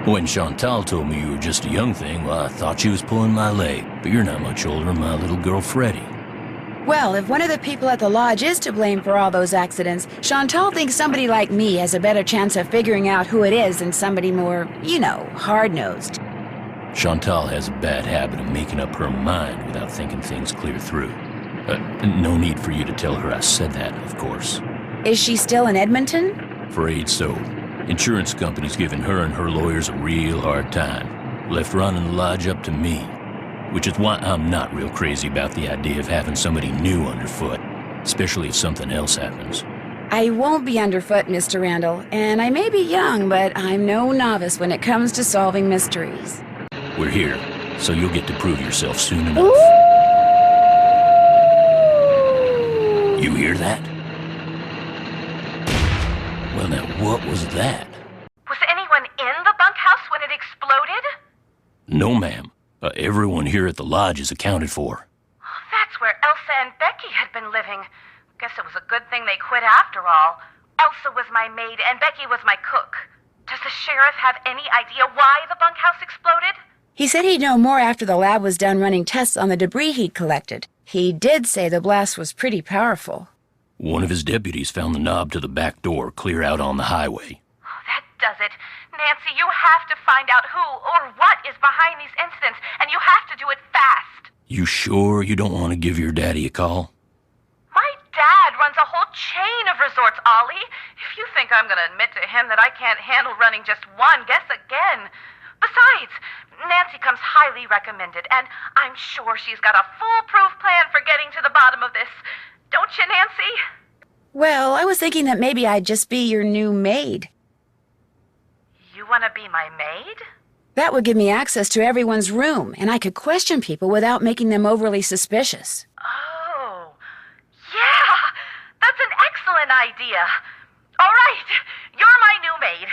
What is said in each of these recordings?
When Chantal told me you were just a young thing, well, I thought she was pulling my leg. But you're not much older than my little girl, Freddie. Well, if one of the people at the lodge is to blame for all those accidents, Chantal thinks somebody like me has a better chance of figuring out who it is than somebody more, hard-nosed. Chantal has a bad habit of making up her mind without thinking things clear through. No need for you to tell her I said that, of course. Is she still in Edmonton? Afraid so. Insurance company's giving her and her lawyers a real hard time. Left running the lodge up to me. Which is why I'm not real crazy about the idea of having somebody new underfoot. Especially if something else happens. I won't be underfoot, Mr. Randall. And I may be young, but I'm no novice when it comes to solving mysteries. We're here, so you'll get to prove yourself soon enough. Ooh. You hear that? Well, now, what was that? Was anyone in the bunkhouse when it exploded? No, ma'am. Everyone here at the lodge is accounted for. Oh, that's where Elsa and Becky had been living. Guess it was a good thing they quit after all. Elsa was my maid and Becky was my cook. Does the sheriff have any idea why the bunkhouse exploded? He said he'd know more after the lab was done running tests on the debris he'd collected. He did say the blast was pretty powerful. One of his deputies found the knob to the back door clear out on the highway. Oh, that does it. Nancy, you have to find out who or what is behind these incidents, and you have to do it fast. You sure you don't want to give your daddy a call? My dad runs a whole chain of resorts, Ollie. If you think I'm going to admit to him that I can't handle running just one, guess again. Besides, Nancy comes highly recommended, and I'm sure she's got a foolproof plan for getting to the bottom of this. Don't you, Nancy? Well, I was thinking that maybe I'd just be your new maid. You want to be my maid? That would give me access to everyone's room, and I could question people without making them overly suspicious. Oh, yeah, that's an excellent idea. All right, you're my new maid.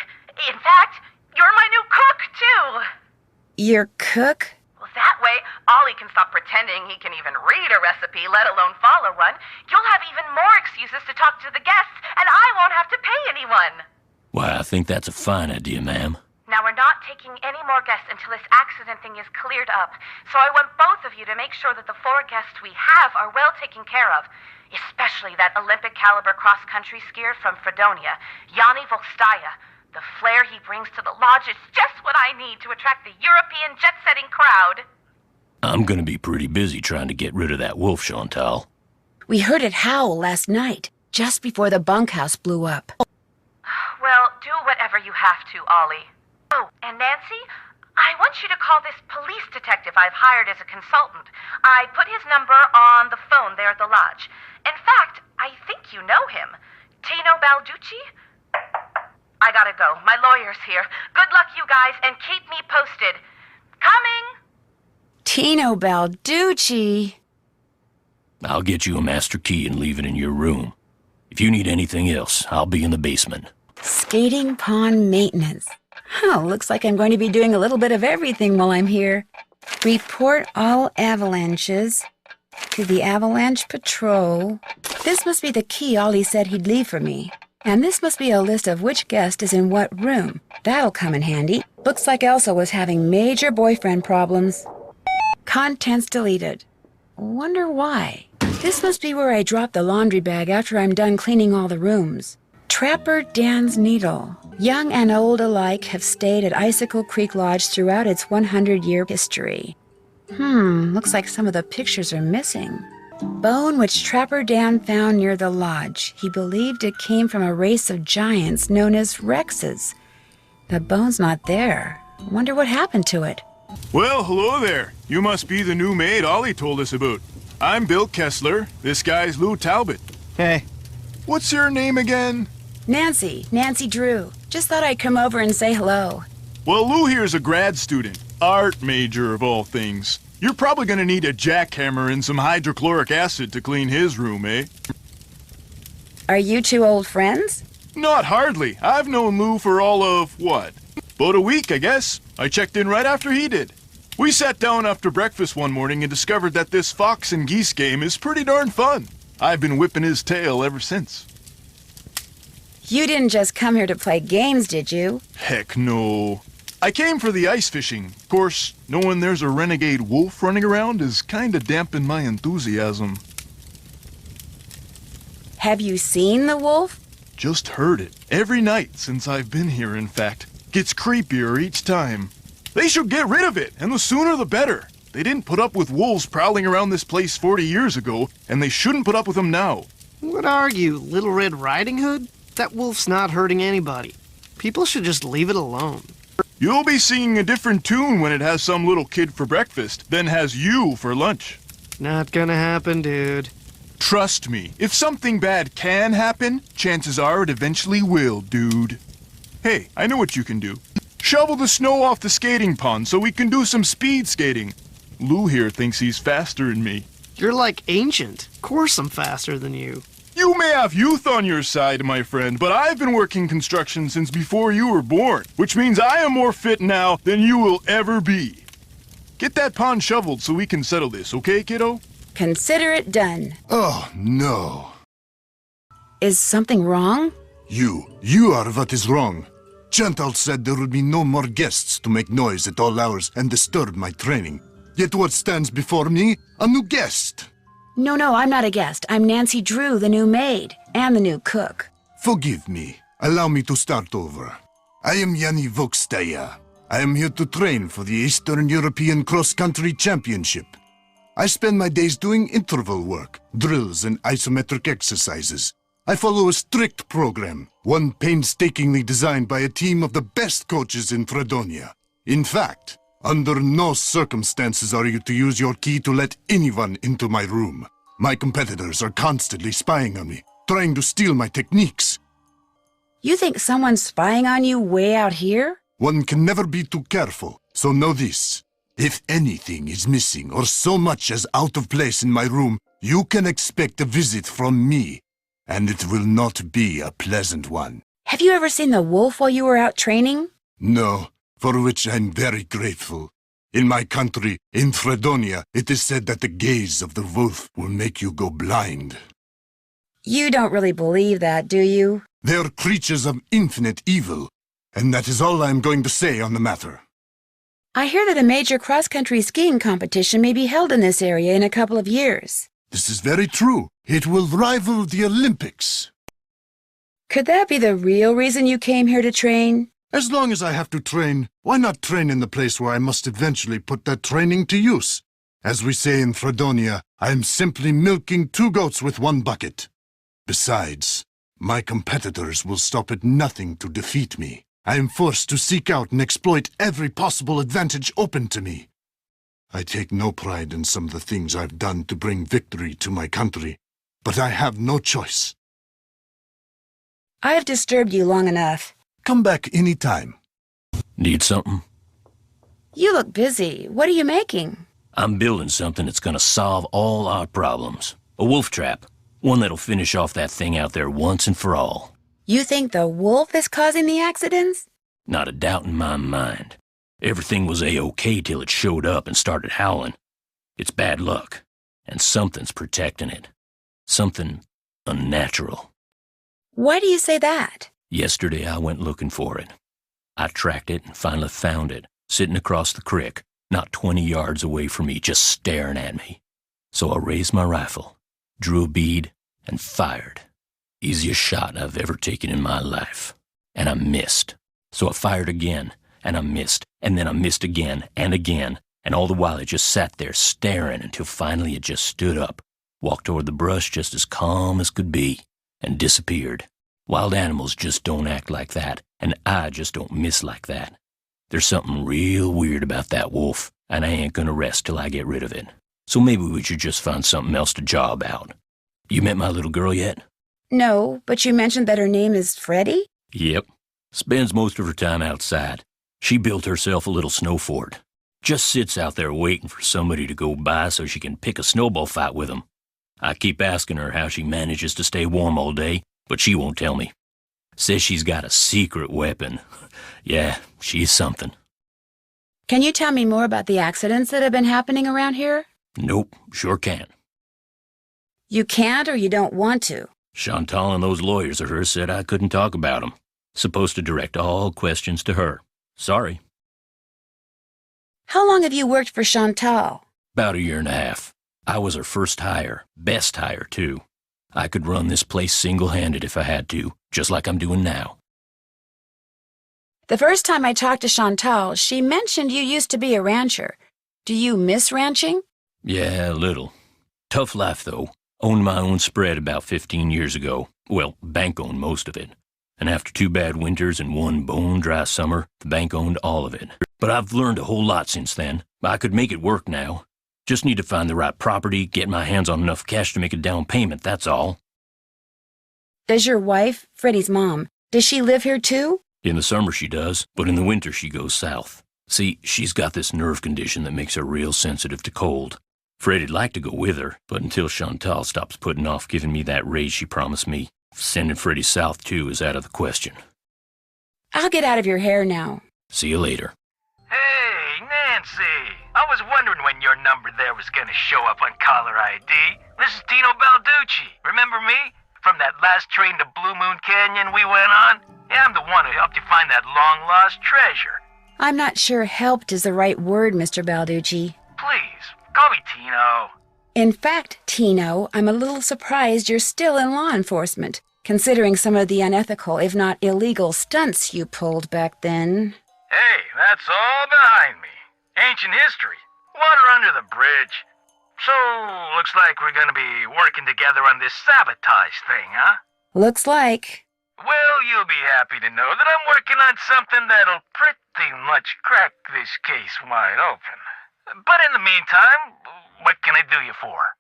In fact, you're my new cook, too. Your cook? Well, that way, Ollie can stop pretending he can even read a recipe, let alone follow one. You'll have even more excuses to talk to the guests, and I won't have to pay anyone. Why, I think that's a fine idea, ma'am. Now, we're not taking any more guests until this accident thing is cleared up. So I want both of you to make sure that the 4 guests we have are well taken care of. Especially that Olympic-caliber cross-country skier from Fredonia, Yanni Volstaya. The flair he brings to the lodge is just what I need to attract the European jet-setting crowd. I'm gonna be pretty busy trying to get rid of that wolf, Chantal. We heard it howl last night, just before the bunkhouse blew up. Well, do whatever you have to, Ollie. Oh, and Nancy, I want you to call this police detective I've hired as a consultant. I put his number on the phone there at the lodge. In fact, I think you know him. Tino Balducci? I gotta go. My lawyer's here. Good luck, you guys, and keep me posted. Coming! Tino Balducci. I'll get you a master key and leave it in your room. If you need anything else, I'll be in the basement. Skating pond maintenance. Oh, looks like I'm going to be doing a little bit of everything while I'm here. Report all avalanches to the Avalanche Patrol. This must be the key Ollie said he'd leave for me. And this must be a list of which guest is in what room. That'll come in handy. Looks like Elsa was having major boyfriend problems. Contents deleted. Wonder why. This must be where I drop the laundry bag after I'm done cleaning all the rooms. Trapper Dan's Needle. Young and old alike have stayed at Icicle Creek Lodge throughout its 100-year history. Looks like some of the pictures are missing. Bone which Trapper Dan found near the lodge. He believed it came from a race of giants known as Rexes. The bone's not there. Wonder what happened to it. Well, hello there. You must be the new maid Ollie told us about. I'm Bill Kessler. This guy's Lou Talbot. Hey. What's your name again? Nancy Drew. Just thought I'd come over and say hello. Well, Lou here's a grad student. Art major, of all things. You're probably gonna need a jackhammer and some hydrochloric acid to clean his room, eh? Are you two old friends? Not hardly. I've known Lou for all of, what? About a week, I guess. I checked in right after he did. We sat down after breakfast one morning and discovered that this fox and geese game is pretty darn fun. I've been whipping his tail ever since. You didn't just come here to play games, did you? Heck no. I came for the ice fishing. Of course, knowing there's a renegade wolf running around is kinda dampened my enthusiasm. Have you seen the wolf? Just heard it. Every night since I've been here, in fact. Gets creepier each time. They should get rid of it, and the sooner the better. They didn't put up with wolves prowling around this place 40 years ago, and they shouldn't put up with them now. What are you, Little Red Riding Hood? That wolf's not hurting anybody. People should just leave it alone. You'll be singing a different tune when it has some little kid for breakfast, then has you for lunch. Not gonna happen, dude. Trust me, if something bad can happen, chances are it eventually will, dude. Hey, I know what you can do. Shovel the snow off the skating pond so we can do some speed skating. Lou here thinks he's faster than me. You're like ancient. Of course I'm faster than you. You may have youth on your side, my friend, but I've been working construction since before you were born, which means I am more fit now than you will ever be. Get that pond shoveled so we can settle this, okay, kiddo? Consider it done. Oh, no. Is something wrong? You are what is wrong. Chantal said there would be no more guests to make noise at all hours and disturb my training. Yet what stands before me? A new guest. No, I'm not a guest. I'm Nancy Drew, the new maid, and the new cook. Forgive me. Allow me to start over. I am Yanni Vokstaya. I am here to train for the Eastern European Cross Country Championship. I spend my days doing interval work, drills, and isometric exercises. I follow a strict program, one painstakingly designed by a team of the best coaches in Fredonia. In fact, under no circumstances are you to use your key to let anyone into my room. My competitors are constantly spying on me, trying to steal my techniques. You think someone's spying on you way out here? One can never be too careful, so know this. If anything is missing or so much as out of place in my room, you can expect a visit from me, and it will not be a pleasant one. Have you ever seen the wolf while you were out training? No, for which I'm very grateful. In my country, in Fredonia, it is said that the gaze of the wolf will make you go blind. You don't really believe that, do you? They are creatures of infinite evil, and that is all I am going to say on the matter. I hear that a major cross-country skiing competition may be held in this area in a couple of years. This is very true. It will rival the Olympics. Could that be the real reason you came here to train? As long as I have to train, why not train in the place where I must eventually put that training to use? As we say in Fredonia, I am simply milking two goats with one bucket. Besides, my competitors will stop at nothing to defeat me. I am forced to seek out and exploit every possible advantage open to me. I take no pride in some of the things I've done to bring victory to my country, but I have no choice. I've disturbed you long enough. Come back any time. Need something? You look busy. What are you making? I'm building something that's gonna solve all our problems. A wolf trap. One that'll finish off that thing out there once and for all. You think the wolf is causing the accidents? Not a doubt in my mind. Everything was A-OK till it showed up and started howling. It's bad luck, and something's protecting it. Something unnatural. Why do you say that? Yesterday I went looking for it. I tracked it and finally found it, sitting across the creek, not 20 yards away from me, just staring at me. So I raised my rifle, drew a bead, and fired. Easiest shot I've ever taken in my life. And I missed. So I fired again, and I missed, and then I missed again, and all the while it just sat there staring until finally it just stood up, walked toward the brush just as calm as could be, and disappeared. Wild animals just don't act like that, and I just don't miss like that. There's something real weird about that wolf, and I ain't gonna rest till I get rid of it. So maybe we should just find something else to job out. You met my little girl yet? No, but you mentioned that her name is Freddie? Yep. Spends most of her time outside. She built herself a little snow fort. Just sits out there waiting for somebody to go by so she can pick a snowball fight with them. I keep asking her how she manages to stay warm all day, but she won't tell me. Says she's got a secret weapon. Yeah, she's something. Can you tell me more about the accidents that have been happening around here? Nope, sure can't. You can't or you don't want to? Chantal and those lawyers of hers said I couldn't talk about them. Supposed to direct all questions to her. Sorry. How long have you worked for Chantal? About a year and a half. I was her first hire. Best hire, too. I could run this place single-handed if I had to, just like I'm doing now. The first time I talked to Chantal, she mentioned you used to be a rancher. Do you miss ranching? Yeah, a little. Tough life, though. Owned my own spread about 15 years ago. Well, bank owned most of it. And after 2 bad winters and 1 bone-dry summer, the bank owned all of it. But I've learned a whole lot since then. I could make it work now. Just need to find the right property, get my hands on enough cash to make a down payment, that's all. Does your wife, Freddie's mom, does she live here too? In the summer she does, but in the winter she goes south. See, she's got this nerve condition that makes her real sensitive to cold. Freddie'd like to go with her, but until Chantal stops putting off giving me that raise she promised me, sending Freddie south too is out of the question. I'll get out of your hair now. See you later. Hey, Nancy! I was wondering when your number there was gonna show up on caller ID. This is Tino Balducci. Remember me? From that last train to Blue Moon Canyon we went on? Yeah, I'm the one who helped you find that long-lost treasure. I'm not sure helped is the right word, Mr. Balducci. Please, call me Tino. In fact, Tino, I'm a little surprised you're still in law enforcement, considering some of the unethical, if not illegal, stunts you pulled back then. Hey, that's all behind me. Ancient history. Water under the bridge. So, looks like we're gonna be working together on this sabotage thing, huh? Looks like. Well, you'll be happy to know that I'm working on something that'll pretty much crack this case wide open. But in the meantime, what can I do you for?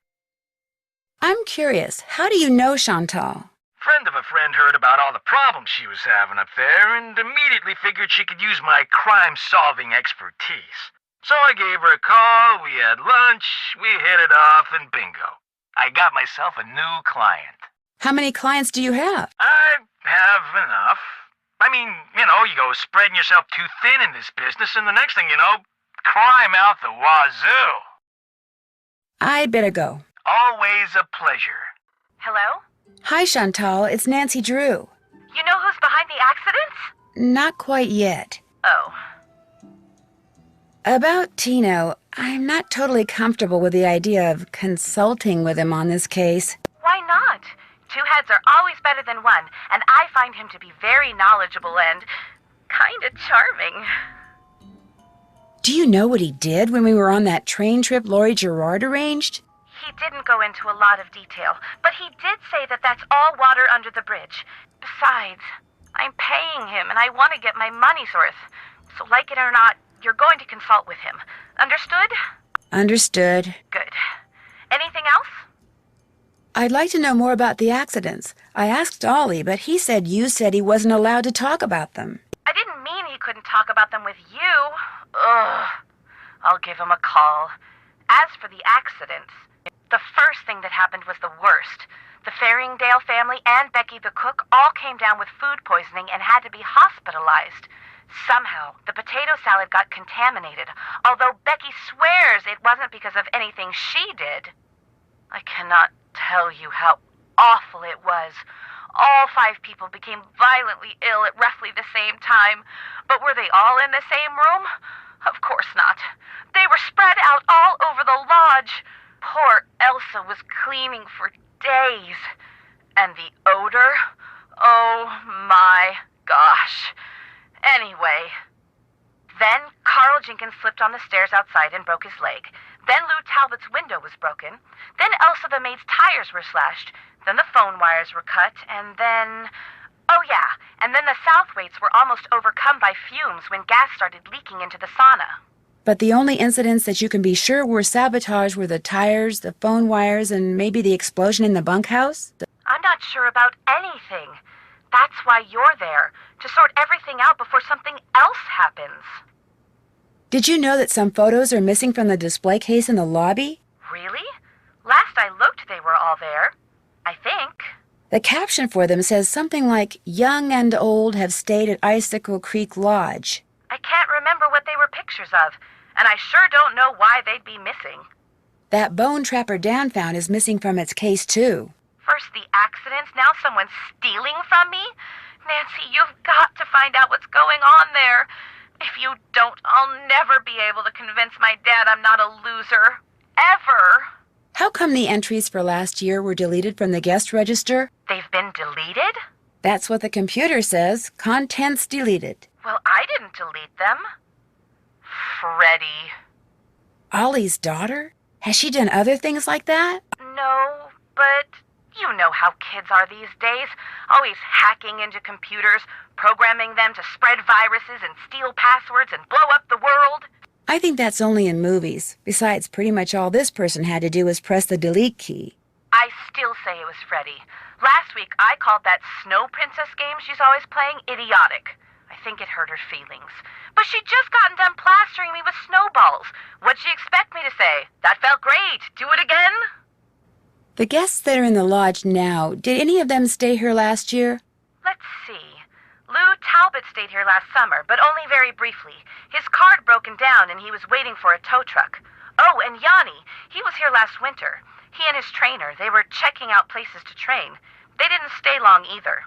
I'm curious, how do you know Chantal? Friend of a friend heard about all the problems she was having up there and immediately figured she could use my crime-solving expertise. So I gave her a call, we had lunch, we hit it off, and bingo. I got myself a new client. How many clients do you have? I have enough. I mean, you go spreading yourself too thin in this business, and the next thing you know, crime out the wazoo. I'd better go. Always a pleasure. Hello? Hi, Chantal. It's Nancy Drew. You know who's behind the accidents? Not quite yet. Oh. About Tino, I'm not totally comfortable with the idea of consulting with him on this case. Why not? 2 heads are always better than 1, and I find him to be very knowledgeable and kind of charming. Do you know what he did when we were on that train trip Laurie Gerard arranged? He didn't go into a lot of detail, but he did say that that's all water under the bridge. Besides, I'm paying him, and I want to get my money's worth. So like it or not, you're going to consult with him. Understood? Understood. Good. Anything else? I'd like to know more about the accidents. I asked Ollie, but he said you said he wasn't allowed to talk about them. I didn't mean he couldn't talk about them with you. Ugh. I'll give him a call. As for the accidents, the first thing that happened was the worst. The Faringdale family and Becky the cook all came down with food poisoning and had to be hospitalized. Somehow, the potato salad got contaminated, although Becky swears it wasn't because of anything she did. I cannot tell you how awful it was. All 5 people became violently ill at roughly the same time. But were they all in the same room? Of course not. They were spread out all over the lodge. Poor Elsa was cleaning for days. And the odor? Oh my gosh. Anyway, then Carl Jenkins slipped on the stairs outside and broke his leg. Then Lou Talbot's window was broken. Then Elsa the maid's tires were slashed. Then the phone wires were cut. And then... oh yeah, and then the Southwaites were almost overcome by fumes when gas started leaking into the sauna. But the only incidents that you can be sure were sabotage were the tires, the phone wires, and maybe the explosion in the bunkhouse? I'm not sure about anything. That's why you're there, to sort everything out before something else happens. Did you know that some photos are missing from the display case in the lobby? Really? Last I looked, they were all there. I think. The caption for them says something like, "Young and old have stayed at Icicle Creek Lodge." I can't remember what they were pictures of, and I sure don't know why they'd be missing. That bone Trapper Dan found is missing from its case, too. First the accidents, now someone's stealing from me? Nancy, you've got to find out what's going on there. If you don't, I'll never be able to convince my dad I'm not a loser. Ever. How come the entries for last year were deleted from the guest register? They've been deleted? That's what the computer says. Contents deleted. Well, I didn't delete them. Freddie. Ollie's daughter? Has she done other things like that? No, but you know how kids are these days. Always hacking into computers, programming them to spread viruses and steal passwords and blow up the world. I think that's only in movies. Besides, pretty much all this person had to do was press the delete key. I still say it was Freddie. Last week, I called that Snow Princess game she's always playing idiotic. I think it hurt her feelings. But she'd just gotten done plastering me with snowballs. What'd she expect me to say? That felt great. Do it again? The guests that are in the lodge now, did any of them stay here last year? Let's see. Lou Talbot stayed here last summer, but only very briefly. His car had broken down and he was waiting for a tow truck. Oh, and Yanni, he was here last winter. He and his trainer, they were checking out places to train. They didn't stay long either.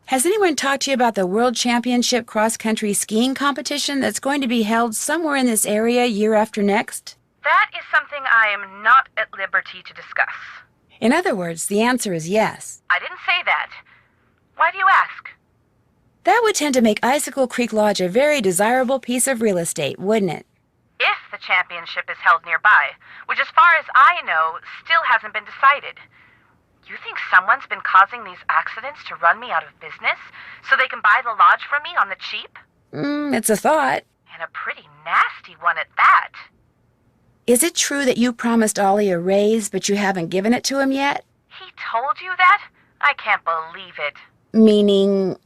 Has anyone talked to you about the World Championship cross-country skiing competition that's going to be held somewhere in this area year after next? That is something I am not at liberty to discuss. In other words, the answer is yes. I didn't say that. Why do you ask? That would tend to make Icicle Creek Lodge a very desirable piece of real estate, wouldn't it? If the championship is held nearby, which as far as I know, still hasn't been decided. You think someone's been causing these accidents to run me out of business so they can buy the lodge from me on the cheap? It's a thought. And a pretty nasty one at that. Is it true that you promised Ollie a raise, but you haven't given it to him yet? He told you that? I can't believe it. Meaning...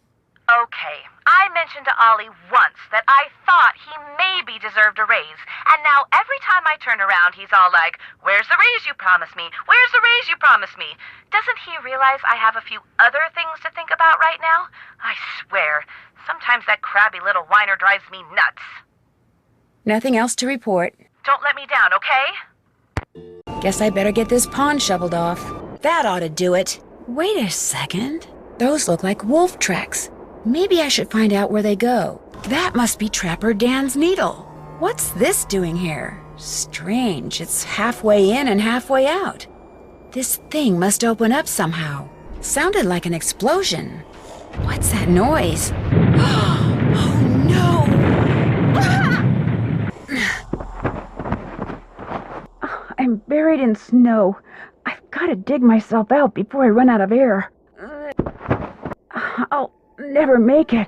Okay, I mentioned to Ollie once that I thought he maybe deserved a raise, and now every time I turn around, he's all like, "Where's the raise you promised me? Where's the raise you promised me?" Doesn't he realize I have a few other things to think about right now? I swear, sometimes that crabby little whiner drives me nuts. Nothing else to report. Don't let me down, okay? Guess I better get this pond shoveled off. That ought to do it. Wait a second. Those look like wolf tracks. Maybe I should find out where they go. That must be Trapper Dan's needle. What's this doing here? Strange. It's halfway in and halfway out. This thing must open up somehow. Sounded like an explosion. What's that noise? Oh no! I'm buried in snow. I've got to dig myself out before I run out of air. I'll never make it.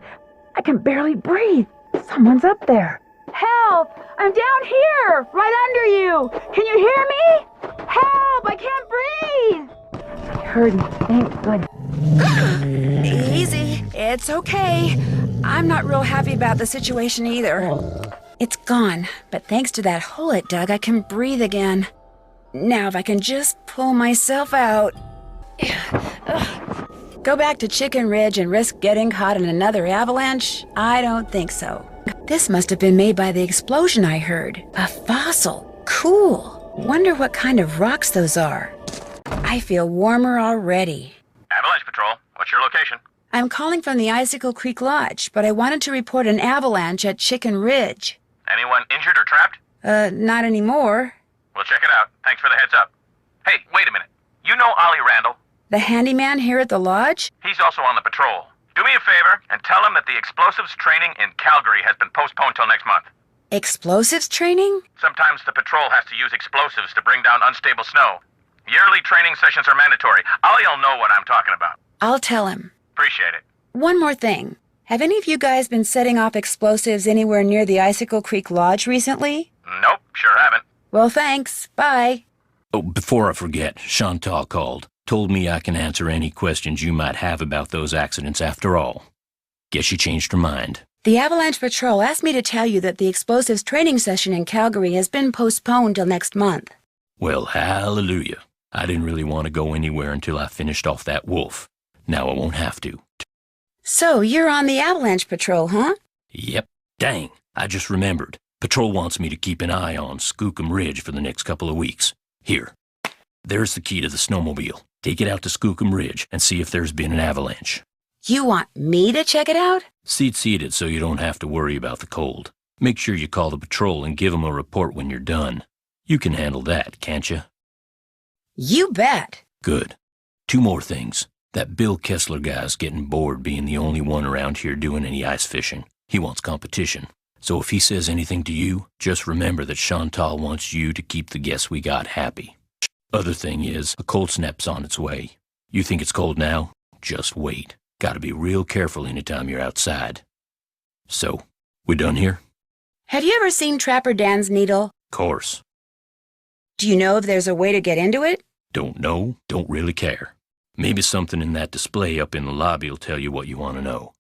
I can barely breathe. Someone's up there. Help! I'm down here, right under you. Can you hear me? Help! I can't breathe. I heard you. Thank goodness. Easy. It's okay. I'm not real happy about the situation either. It's gone, but thanks to that hole it dug, I can breathe again. Now if I can just pull myself out. Go back to Chicken Ridge and risk getting caught in another avalanche? I don't think so. This must have been made by the explosion I heard. A fossil. Cool. Wonder what kind of rocks those are. I feel warmer already. Avalanche Patrol, what's your location? I'm calling from the Icicle Creek Lodge, but I wanted to report an avalanche at Chicken Ridge. Anyone injured or trapped? Not anymore. We'll check it out. Thanks for the heads up. Hey, wait a minute. You know Ollie Randall? The handyman here at the lodge? He's also on the patrol. Do me a favor and tell him that the explosives training in Calgary has been postponed till next month. Explosives training? Sometimes the patrol has to use explosives to bring down unstable snow. Yearly training sessions are mandatory. Ollie'll know what I'm talking about. I'll tell him. Appreciate it. One more thing. Have any of you guys been setting off explosives anywhere near the Icicle Creek Lodge recently? Nope, sure haven't. Well, thanks. Bye. Oh, before I forget, Chantal called. Told me I can answer any questions you might have about those accidents after all. Guess she changed her mind. The Avalanche Patrol asked me to tell you that the explosives training session in Calgary has been postponed till next month. Well, hallelujah. I didn't really want to go anywhere until I finished off that wolf. Now I won't have to. So, you're on the Avalanche Patrol, huh? Yep. Dang, I just remembered. Patrol wants me to keep an eye on Skookum Ridge for the next couple of weeks. Here. There's the key to the snowmobile. Take it out to Skookum Ridge and see if there's been an avalanche. You want me to check it out? Seat it so you don't have to worry about the cold. Make sure you call the patrol and give them a report when you're done. You can handle that, can't you? You bet. Good. 2 more things. That Bill Kessler guy's getting bored being the only one around here doing any ice fishing. He wants competition. So if he says anything to you, just remember that Chantal wants you to keep the guests we got happy. Other thing is, a cold snap's on its way. You think it's cold now? Just wait. Gotta be real careful anytime you're outside. So, we done here? Have you ever seen Trapper Dan's needle? Course. Do you know if there's a way to get into it? Don't know, don't really care. Maybe something in that display up in the lobby will tell you what you want to know.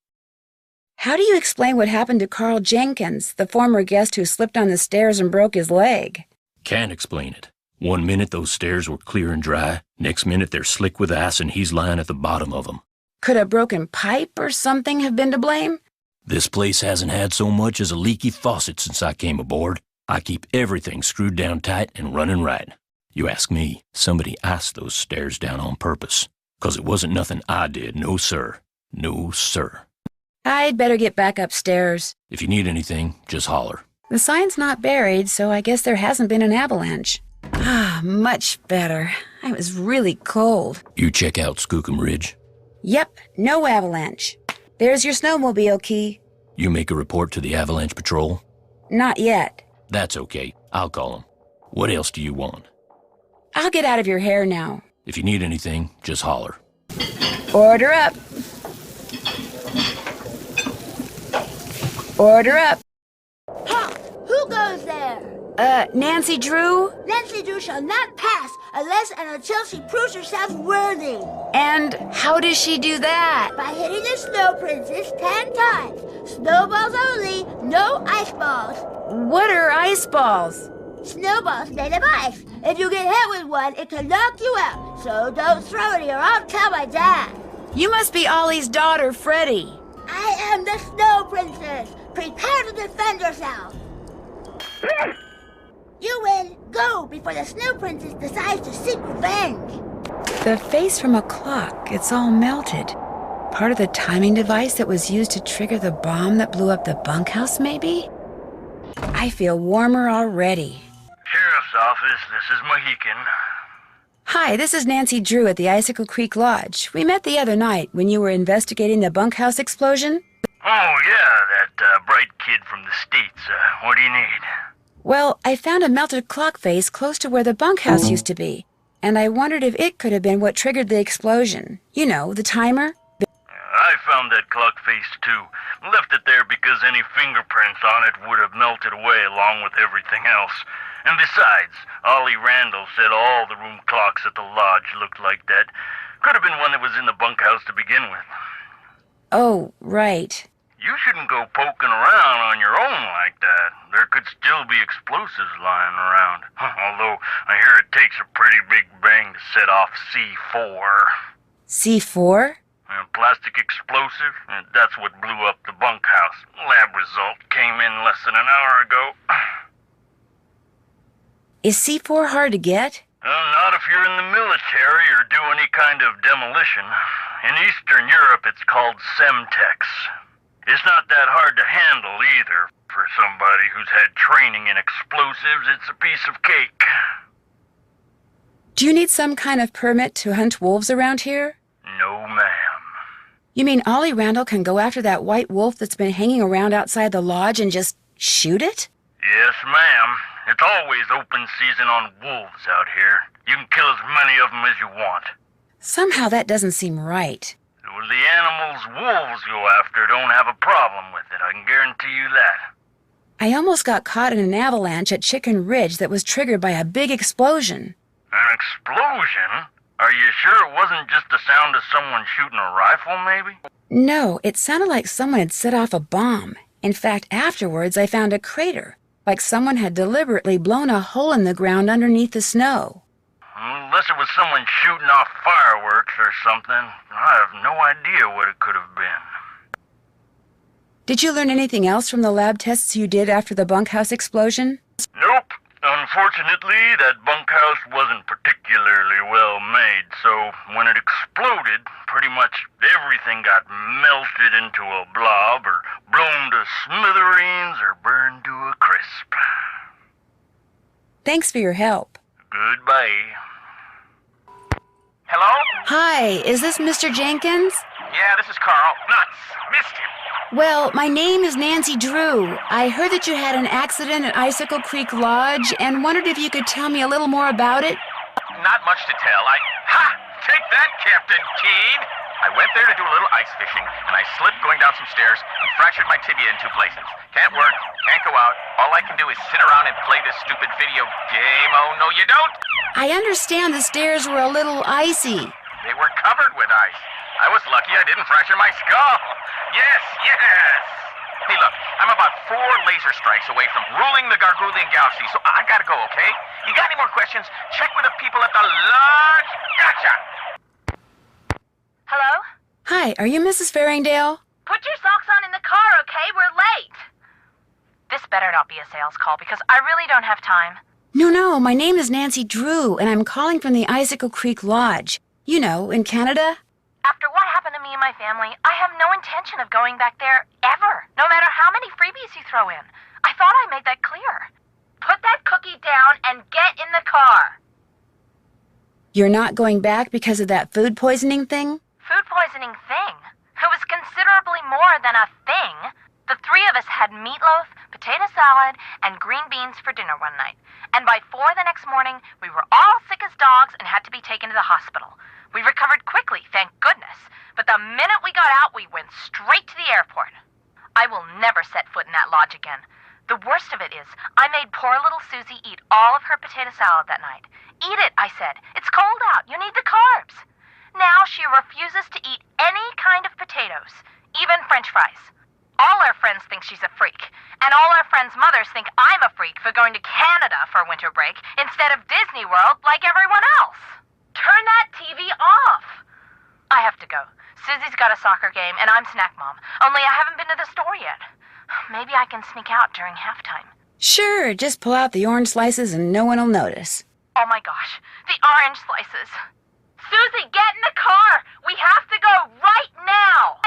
How do you explain what happened to Carl Jenkins, the former guest who slipped on the stairs and broke his leg? Can't explain it. 1 minute those stairs were clear and dry, next minute they're slick with ice and he's lying at the bottom of them. Could a broken pipe or something have been to blame? This place hasn't had so much as a leaky faucet since I came aboard. I keep everything screwed down tight and running right. You ask me, somebody iced those stairs down on purpose. 'Cause it wasn't nothing I did, no sir. No sir. I'd better get back upstairs. If you need anything, just holler. The sign's not buried, so I guess there hasn't been an avalanche. Ah, much better. I was really cold. You check out Skookum Ridge? Yep, no avalanche. There's your snowmobile key. You make a report to the Avalanche Patrol? Not yet. That's okay. I'll call them. What else do you want? I'll get out of your hair now. If you need anything, just holler. Order up. Order up. Ha! Who goes there? Nancy Drew? Nancy Drew shall not pass unless and until she proves herself worthy. And how does she do that? By hitting the Snow Princess 10 times. Snowballs only, no ice balls. What are ice balls? Snowballs made of ice. If you get hit with one, it can knock you out. So don't throw it or I'll tell my dad. You must be Ollie's daughter, Freddie. I am the Snow Princess. Prepare to defend yourself. You win. Go before the Snow Princess decides to seek revenge. The face from a clock, it's all melted. Part of the timing device that was used to trigger the bomb that blew up the bunkhouse, maybe? I feel warmer already. Sheriff's office, this is Mohican. Hi, this is Nancy Drew at the Icicle Creek Lodge. We met the other night when you were investigating the bunkhouse explosion. Oh, yeah, that bright kid from the States. What do you need? Well, I found a melted clock face close to where the bunkhouse used to be, and I wondered if it could have been what triggered the explosion. You know, the timer. I found that clock face, too. Left it there because any fingerprints on it would have melted away along with everything else. And besides, Ollie Randall said all the room clocks at the lodge looked like that. Could have been one that was in the bunkhouse to begin with. Oh, right. You shouldn't go poking around on your own like that. There could still be explosives lying around. Although, I hear it takes a pretty big bang to set off C4. C4? A plastic explosive? That's what blew up the bunkhouse. Lab result came in less than an hour ago. Is C4 hard to get? Not if you're in the military or do any kind of demolition. In Eastern Europe, it's called Semtex. It's not that hard to handle either. For somebody who's had training in explosives, it's a piece of cake. Do you need some kind of permit to hunt wolves around here? No, ma'am. You mean Ollie Randall can go after that white wolf that's been hanging around outside the lodge and just shoot it? Yes, ma'am. It's always open season on wolves out here. You can kill as many of them as you want. Somehow that doesn't seem right. Well, the animals wolves go after don't have a problem with it, I can guarantee you that. I almost got caught in an avalanche at Chicken Ridge that was triggered by a big explosion. An explosion? Are you sure it wasn't just the sound of someone shooting a rifle, maybe? No, it sounded like someone had set off a bomb. In fact, afterwards I found a crater, like someone had deliberately blown a hole in the ground underneath the snow. Unless it was someone shooting off fireworks or something, I have no idea what it could have been. Did you learn anything else from the lab tests you did after the bunkhouse explosion? Nope. Unfortunately, that bunkhouse wasn't particularly well made, so when it exploded, pretty much everything got melted into a blob, or blown to smithereens, or burned to a crisp. Thanks for your help. Goodbye. Hello? Hi, is this Mr. Jenkins? Yeah, this is Carl. Nuts. Missed him. Well, my name is Nancy Drew. I heard that you had an accident at Icicle Creek Lodge and wondered if you could tell me a little more about it. Not much to tell. Take that, Captain Keen! I went there to do a little ice fishing, and I slipped going down some stairs and fractured my tibia in 2 places. Can't work, can't go out. All I can do is sit around and play this stupid video game. Oh, no, you don't! I understand the stairs were a little icy. They were covered with ice. I was lucky I didn't fracture my skull. Yes, yes! Hey, look, I'm about 4 laser strikes away from ruling the Gargoylian Galaxy, so I gotta go, okay? You got any more questions? Check with the people at the lodge. Gotcha! Hello? Hi, are you Mrs. Farringdale? Put your socks on in the car, okay? We're late. This better not be a sales call because I really don't have time. No, my name is Nancy Drew, and I'm calling from the Icicle Creek Lodge. You know, in Canada. After what happened to me and my family, I have no intention of going back there ever, no matter how many freebies you throw in. I thought I made that clear. Put that cookie down and get in the car. You're not going back because of that food poisoning thing? Food poisoning thing? It was considerably more than a thing. The 3 of us had meatloaf, potato salad, and green beans for dinner one night. And by 4 the next morning, we were all sick as dogs and had to be taken to the hospital. We recovered quickly, thank goodness. But the minute we got out, we went straight to the airport. I will never set foot in that lodge again. The worst of it is, I made poor little Susie eat all of her potato salad that night. Eat it, I said. It's cold out. You need the carbs. Now she refuses to eat any kind of potatoes, even French fries. All our friends think she's a freak, and all our friends' mothers think I'm a freak for going to Canada for winter break instead of Disney World like everyone else. Turn that TV off. I have to go. Susie's got a soccer game, and I'm snack mom. Only I haven't been to the store yet. Maybe I can sneak out during halftime. Sure, just pull out the orange slices and no one will notice. Oh my gosh, the orange slices. Susie, get in the car! We have to go right now!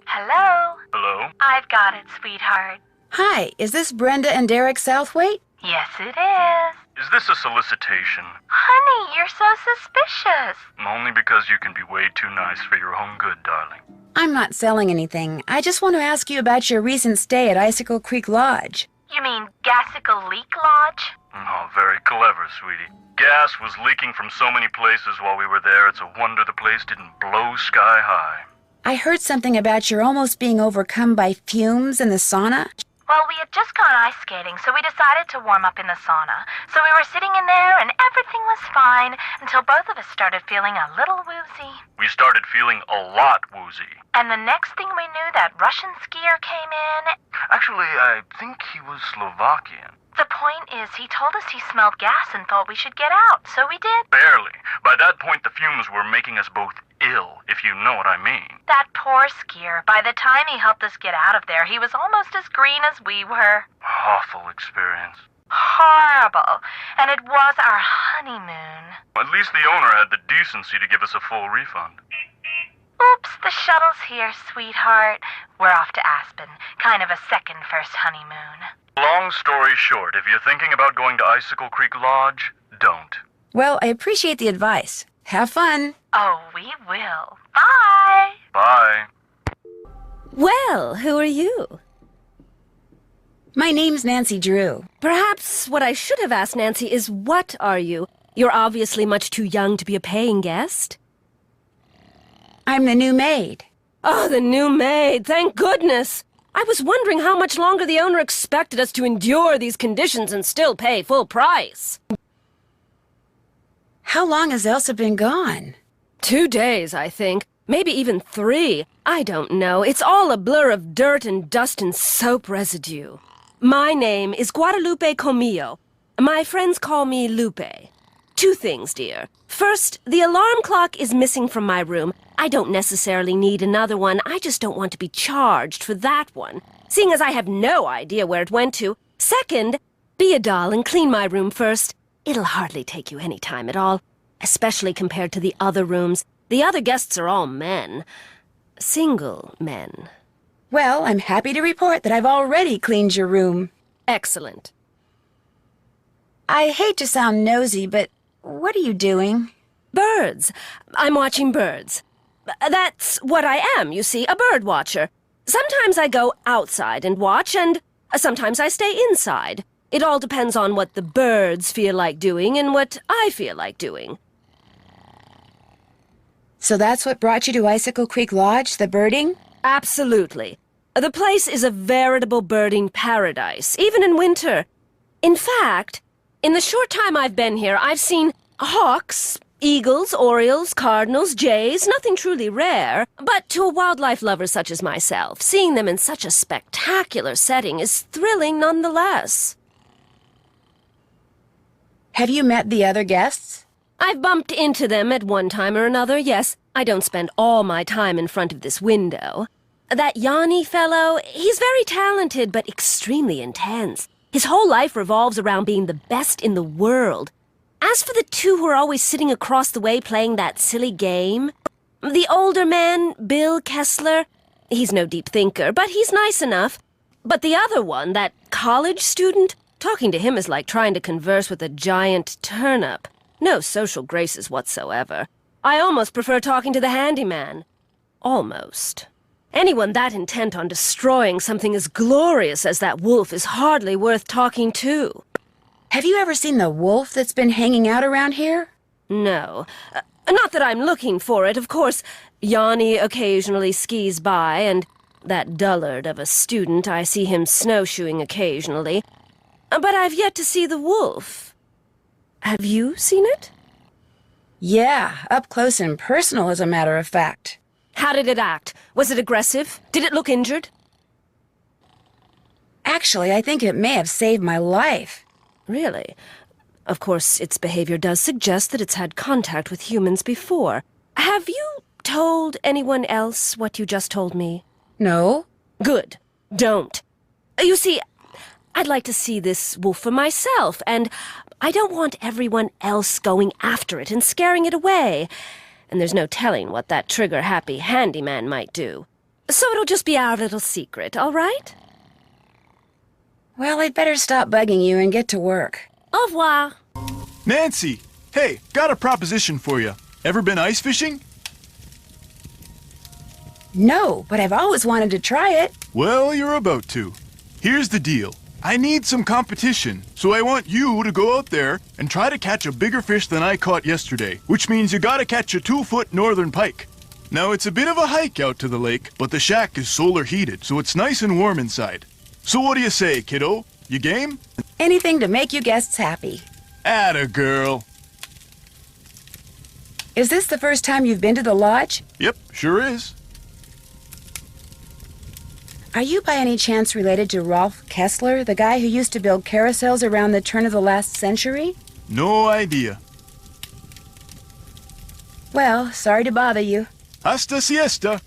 Hello? Hello? I've got it, sweetheart. Hi, is this Brenda and Derek Southwaite? Yes, it is. Is this a solicitation? Honey, you're so suspicious. Only because you can be way too nice for your own good, darling. I'm not selling anything. I just want to ask you about your recent stay at Icicle Creek Lodge. You mean Gasicle Leak Lodge? Oh, very clever, sweetie. Gas was leaking from so many places while we were there, it's a wonder the place didn't blow sky high. I heard something about your almost being overcome by fumes in the sauna. Well, we had just gone ice skating, so we decided to warm up in the sauna. So we were sitting in there, and everything was fine until both of us started feeling a little woozy. We started feeling a lot woozy. And the next thing we knew, that Russian skier came in. Actually, I think he was Slovakian. The point is, he told us he smelled gas and thought we should get out, so we did. Barely. By that point, the fumes were making us both ill, if you know what I mean. That poor skier. By the time he helped us get out of there, he was almost as green as we were. Awful experience. Horrible. And it was our honeymoon. At least the owner had the decency to give us a full refund. Oops, the shuttle's here, sweetheart. We're off to Aspen. Kind of a second first honeymoon. Long story short, if you're thinking about going to Icicle Creek Lodge, don't. Well, I appreciate the advice. Have fun. Oh, we will. Bye. Bye. Well, who are you? My name's Nancy Drew. Perhaps what I should have asked, Nancy, is what are you? You're obviously much too young to be a paying guest. I'm the new maid. Oh, the new maid. Thank goodness. I was wondering how much longer the owner expected us to endure these conditions and still pay full price. How long has Elsa been gone? 2 days, I think. Maybe even 3. I don't know. It's all a blur of dirt and dust and soap residue. My name is Guadalupe Comillo. My friends call me Lupe. 2 things, dear. First, the alarm clock is missing from my room. I don't necessarily need another one. I just don't want to be charged for that one. Seeing as I have no idea where it went to, Second, be a doll and clean my room first. It'll hardly take you any time at all, especially compared to the other rooms. The other guests are all men. Single men. Well, I'm happy to report that I've already cleaned your room. Excellent. I hate to sound nosy, but what are you doing? Birds. I'm watching birds. That's what I am, you see, a bird watcher. Sometimes I go outside and watch, and sometimes I stay inside. It all depends on what the birds feel like doing and what I feel like doing. So that's what brought you to Icicle Creek Lodge, the birding? Absolutely. The place is a veritable birding paradise, even in winter. In fact, in the short time I've been here, I've seen hawks, eagles, orioles, cardinals, jays, nothing truly rare. But to a wildlife lover such as myself, seeing them in such a spectacular setting is thrilling nonetheless. Have you met the other guests? I've bumped into them at one time or another, yes. I don't spend all my time in front of this window. That Yanni fellow, he's very talented, but extremely intense. His whole life revolves around being the best in the world. As for the two who are always sitting across the way playing that silly game, the older man, Bill Kessler, he's no deep thinker, but he's nice enough. But the other one, that college student, talking to him is like trying to converse with a giant turnip. No social graces whatsoever. I almost prefer talking to the handyman. Almost. Anyone that intent on destroying something as glorious as that wolf is hardly worth talking to. Have you ever seen the wolf that's been hanging out around here? No. Not that I'm looking for it, of course. Yanni occasionally skis by, and that dullard of a student, I see him snowshoeing occasionally. But I've yet to see the wolf. Have you seen it? Yeah, up close and personal, as a matter of fact. How did it act? Was it aggressive? Did it look injured? Actually, I think it may have saved my life. Really? Of course, its behavior does suggest that it's had contact with humans before. Have you told anyone else what you just told me? No. Good. Don't. You see, I'd like to see this wolf for myself, and I don't want everyone else going after it and scaring it away. And there's no telling what that trigger-happy handyman might do. So it'll just be our little secret, all right? Well, I'd better stop bugging you and get to work. Au revoir. Nancy! Hey, got a proposition for you. Ever been ice fishing? No, but I've always wanted to try it. Well, you're about to. Here's the deal. I need some competition, so I want you to go out there and try to catch a bigger fish than I caught yesterday, which means you gotta catch a 2-foot northern pike. Now, it's a bit of a hike out to the lake, but the shack is solar heated, so it's nice and warm inside. So what do you say, kiddo? You game? Anything to make you guests happy. Atta girl. Is this the first time you've been to the lodge? Yep, sure is. Are you by any chance related to Rolf Kessler, the guy who used to build carousels around the turn of the last century? No idea. Well, sorry to bother you. Hasta siesta.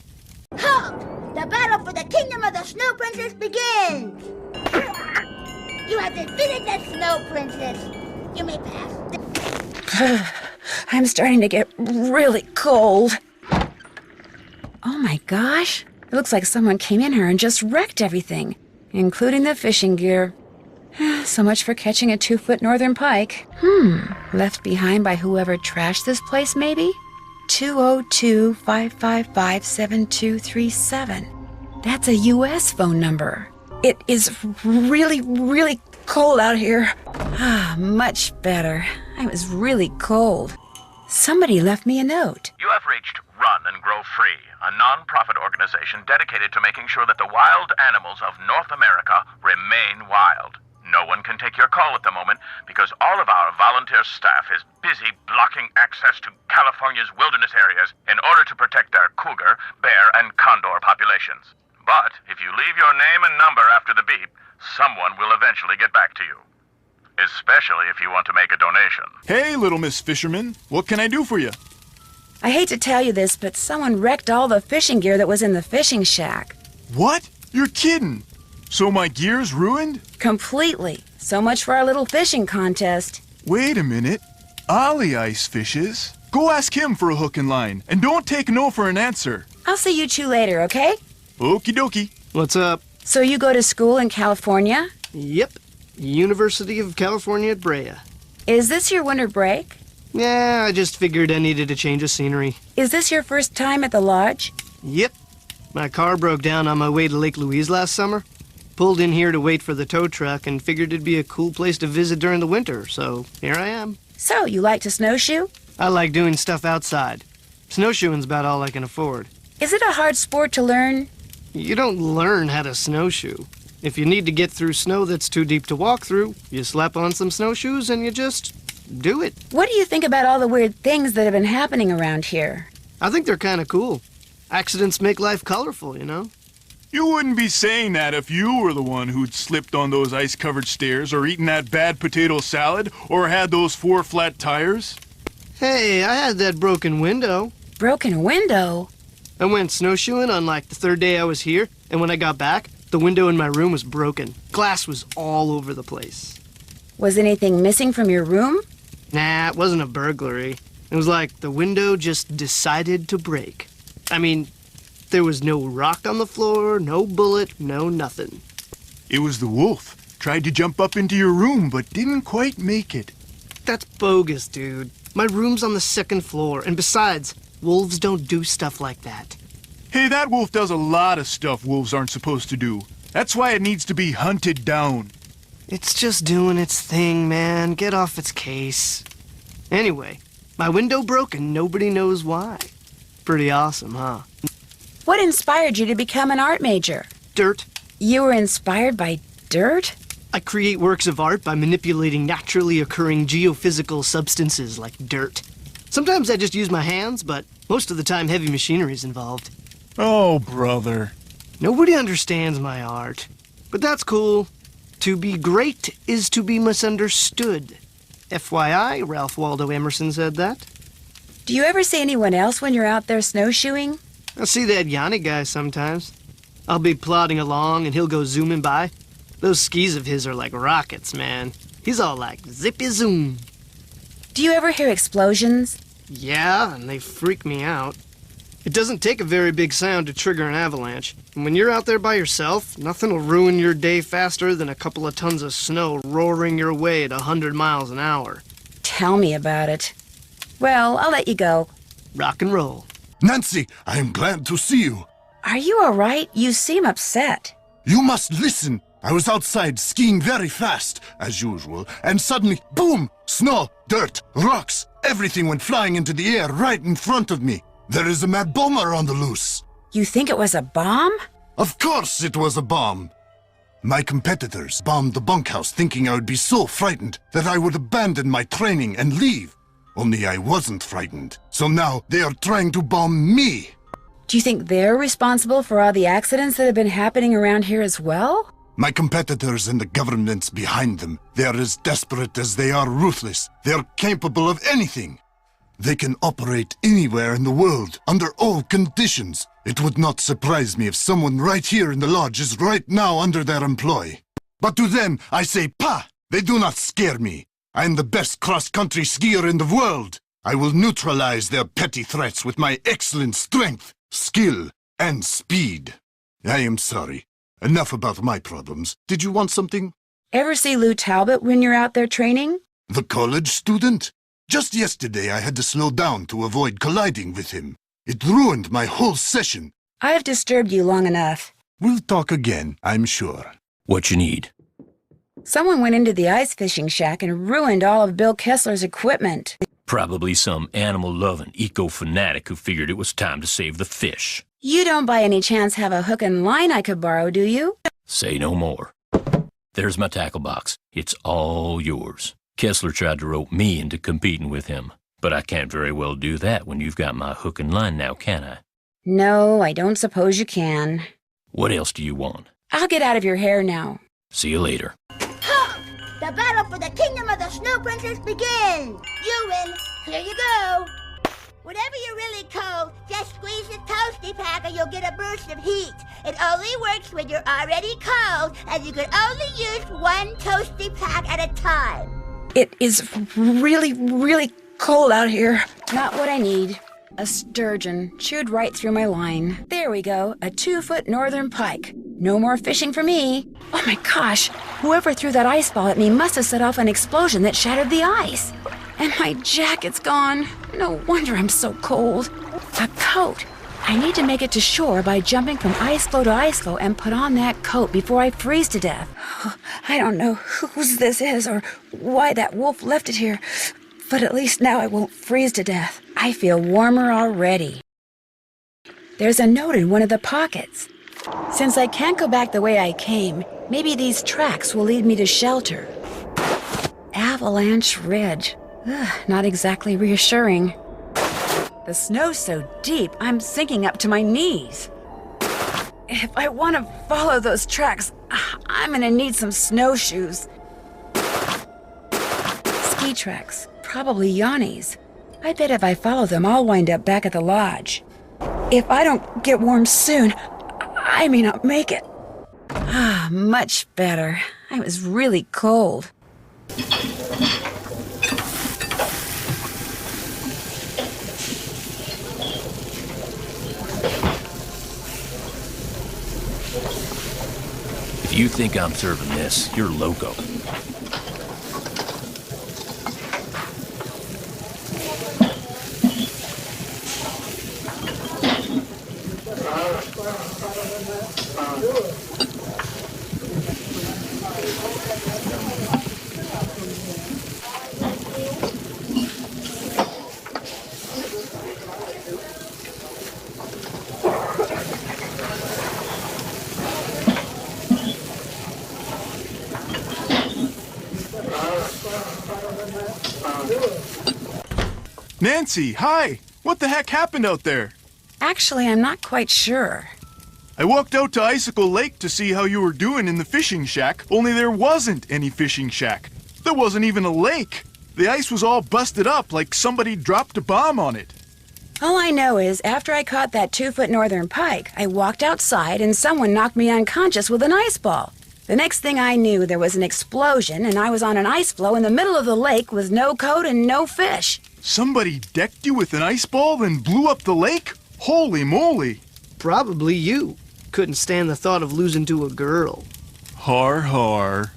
Halt! The battle for the kingdom of the Snow Princess begins! You have defeated the Snow Princess. You may pass. I'm starting to get really cold. Oh my gosh. It looks like someone came in here and just wrecked everything, including the fishing gear. So much for catching a 2-foot northern pike. Left behind by whoever trashed this place, maybe? 202-555-7237. That's a U.S. phone number. It is really, really cold out here. Much better. I was really cold. Somebody left me a note. You have reached Run and Grow Free, a non-profit organization dedicated to making sure that the wild animals of North America remain wild. No one can take your call at the moment because all of our volunteer staff is busy blocking access to California's wilderness areas in order to protect their cougar, bear, and condor populations. But if you leave your name and number after the beep, someone will eventually get back to you. Especially if you want to make a donation. Hey, little Miss Fisherman. What can I do for you? I hate to tell you this, but someone wrecked all the fishing gear that was in the fishing shack. What? You're kidding. So my gear's ruined? Completely. So much for our little fishing contest. Wait a minute. Ollie ice fishes. Go ask him for a hook and line, and don't take no for an answer. I'll see you two later, okay? Okie dokie. What's up? So you go to school in California? Yep. University of California at Brea. Is this your winter break? Yeah, I just figured I needed a change of scenery. Is this your first time at the lodge? Yep. My car broke down on my way to Lake Louise last summer. Pulled in here to wait for the tow truck and figured it'd be a cool place to visit during the winter, so here I am. So, you like to snowshoe? I like doing stuff outside. Snowshoeing's about all I can afford. Is it a hard sport to learn? You don't learn how to snowshoe. If you need to get through snow that's too deep to walk through, you slap on some snowshoes and you just do it. What do you think about all the weird things that have been happening around here? I think they're kind of cool. Accidents make life colorful, you know? You wouldn't be saying that if you were the one who'd slipped on those ice-covered stairs or eaten that bad potato salad or had those 4 flat tires. Hey, I had that broken window. Broken window? I went snowshoeing on like the 3rd day I was here, and when I got back, the window in my room was broken. Glass was all over the place. Was anything missing from your room? Nah, it wasn't a burglary. It was like the window just decided to break. I mean, there was no rock on the floor, no bullet, no nothing. It was the wolf. Tried to jump up into your room, but didn't quite make it. That's bogus, dude. My room's on the 2nd floor, and besides, wolves don't do stuff like that. Hey, that wolf does a lot of stuff wolves aren't supposed to do. That's why it needs to be hunted down. It's just doing its thing, man. Get off its case. Anyway, my window broke and nobody knows why. Pretty awesome, huh? What inspired you to become an art major? Dirt. You were inspired by dirt? I create works of art by manipulating naturally occurring geophysical substances like dirt. Sometimes I just use my hands, but most of the time heavy machinery is involved. Oh, brother. Nobody understands my art. But that's cool. To be great is to be misunderstood. FYI, Ralph Waldo Emerson said that. Do you ever see anyone else when you're out there snowshoeing? I see that Yanni guy sometimes. I'll be plodding along and he'll go zooming by. Those skis of his are like rockets, man. He's all like zippy zoom. Do you ever hear explosions? Yeah, and they freak me out. It doesn't take a very big sound to trigger an avalanche. And when you're out there by yourself, nothing will ruin your day faster than a couple of tons of snow roaring your way at 100 miles an hour. Tell me about it. Well, I'll let you go. Rock and roll. Nancy, I am glad to see you. Are you all right? You seem upset. You must listen. I was outside skiing very fast, as usual, and suddenly, boom! Snow, dirt, rocks, everything went flying into the air right in front of me. There is a mad bomber on the loose. You think it was a bomb? Of course it was a bomb. My competitors bombed the bunkhouse thinking I would be so frightened that I would abandon my training and leave. Only I wasn't frightened, so now they are trying to bomb me. Do you think they're responsible for all the accidents that have been happening around here as well? My competitors and the governments behind them, they are as desperate as they are ruthless. They are capable of anything. They can operate anywhere in the world, under all conditions. It would not surprise me if someone right here in the lodge is right now under their employ. But to them, I say, "Pah!" They do not scare me. I am the best cross-country skier in the world. I will neutralize their petty threats with my excellent strength, skill, and speed. I am sorry. Enough about my problems. Did you want something? Ever see Lou Talbot when you're out there training? The college student? Just yesterday I had to slow down to avoid colliding with him. It ruined my whole session. I've disturbed you long enough. We'll talk again, I'm sure. What you need? Someone went into the ice fishing shack and ruined all of Bill Kessler's equipment. Probably some animal-loving eco-fanatic who figured it was time to save the fish. You don't by any chance have a hook and line I could borrow, do you? Say no more. There's my tackle box. It's all yours. Kessler tried to rope me into competing with him, but I can't very well do that when you've got my hook and line now, can I? No, I don't suppose you can. What else do you want? I'll get out of your hair now. See you later. The battle for the kingdom of the Snow Princess begins! You win! Here you go! Whenever you're really cold, just squeeze the toasty pack and you'll get a burst of heat. It only works when you're already cold, and you can only use one toasty pack at a time. It is really, really cold out here. Not what I need. A sturgeon chewed right through my line. There we go, a 2-foot northern pike. No more fishing for me. Oh my gosh, whoever threw that ice ball at me must have set off an explosion that shattered the ice. And my jacket's gone. No wonder I'm so cold. A coat. I need to make it to shore by jumping from ice floe to ice floe and put on that coat before I freeze to death. I don't know whose this is or why that wolf left it here, but at least now I won't freeze to death. I feel warmer already. There's a note in one of the pockets. Since I can't go back the way I came, maybe these tracks will lead me to shelter. Avalanche Ridge. Not exactly reassuring. The snow's so deep, I'm sinking up to my knees. If I want to follow those tracks, I'm gonna need some snowshoes. Ski tracks, probably Yanni's. I bet if I follow them, I'll wind up back at the lodge. If I don't get warm soon, I may not make it. Much better. I was really cold. If you think I'm serving this, you're loco. Nancy, hi! What the heck happened out there? Actually, I'm not quite sure. I walked out to Icicle Lake to see how you were doing in the fishing shack, only there wasn't any fishing shack. There wasn't even a lake. The ice was all busted up like somebody dropped a bomb on it. All I know is after I caught that 2-foot northern pike, I walked outside and someone knocked me unconscious with an ice ball. The next thing I knew, there was an explosion and I was on an ice floe in the middle of the lake with no coat and no fish. Somebody decked you with an ice ball, then blew up the lake? Holy moly! Probably you. Couldn't stand the thought of losing to a girl. Har har.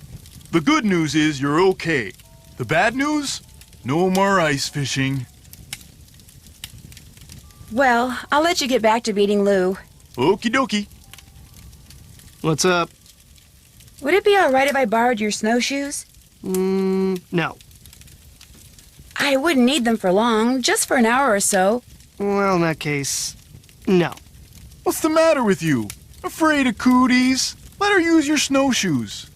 The good news is you're okay. The bad news? No more ice fishing. Well, I'll let you get back to beating Lou. Okie dokie. What's up? Would it be all right if I borrowed your snowshoes? No. I wouldn't need them for long, just for an hour or so. Well, in that case, no. What's the matter with you? Afraid of cooties? Let her use your snowshoes.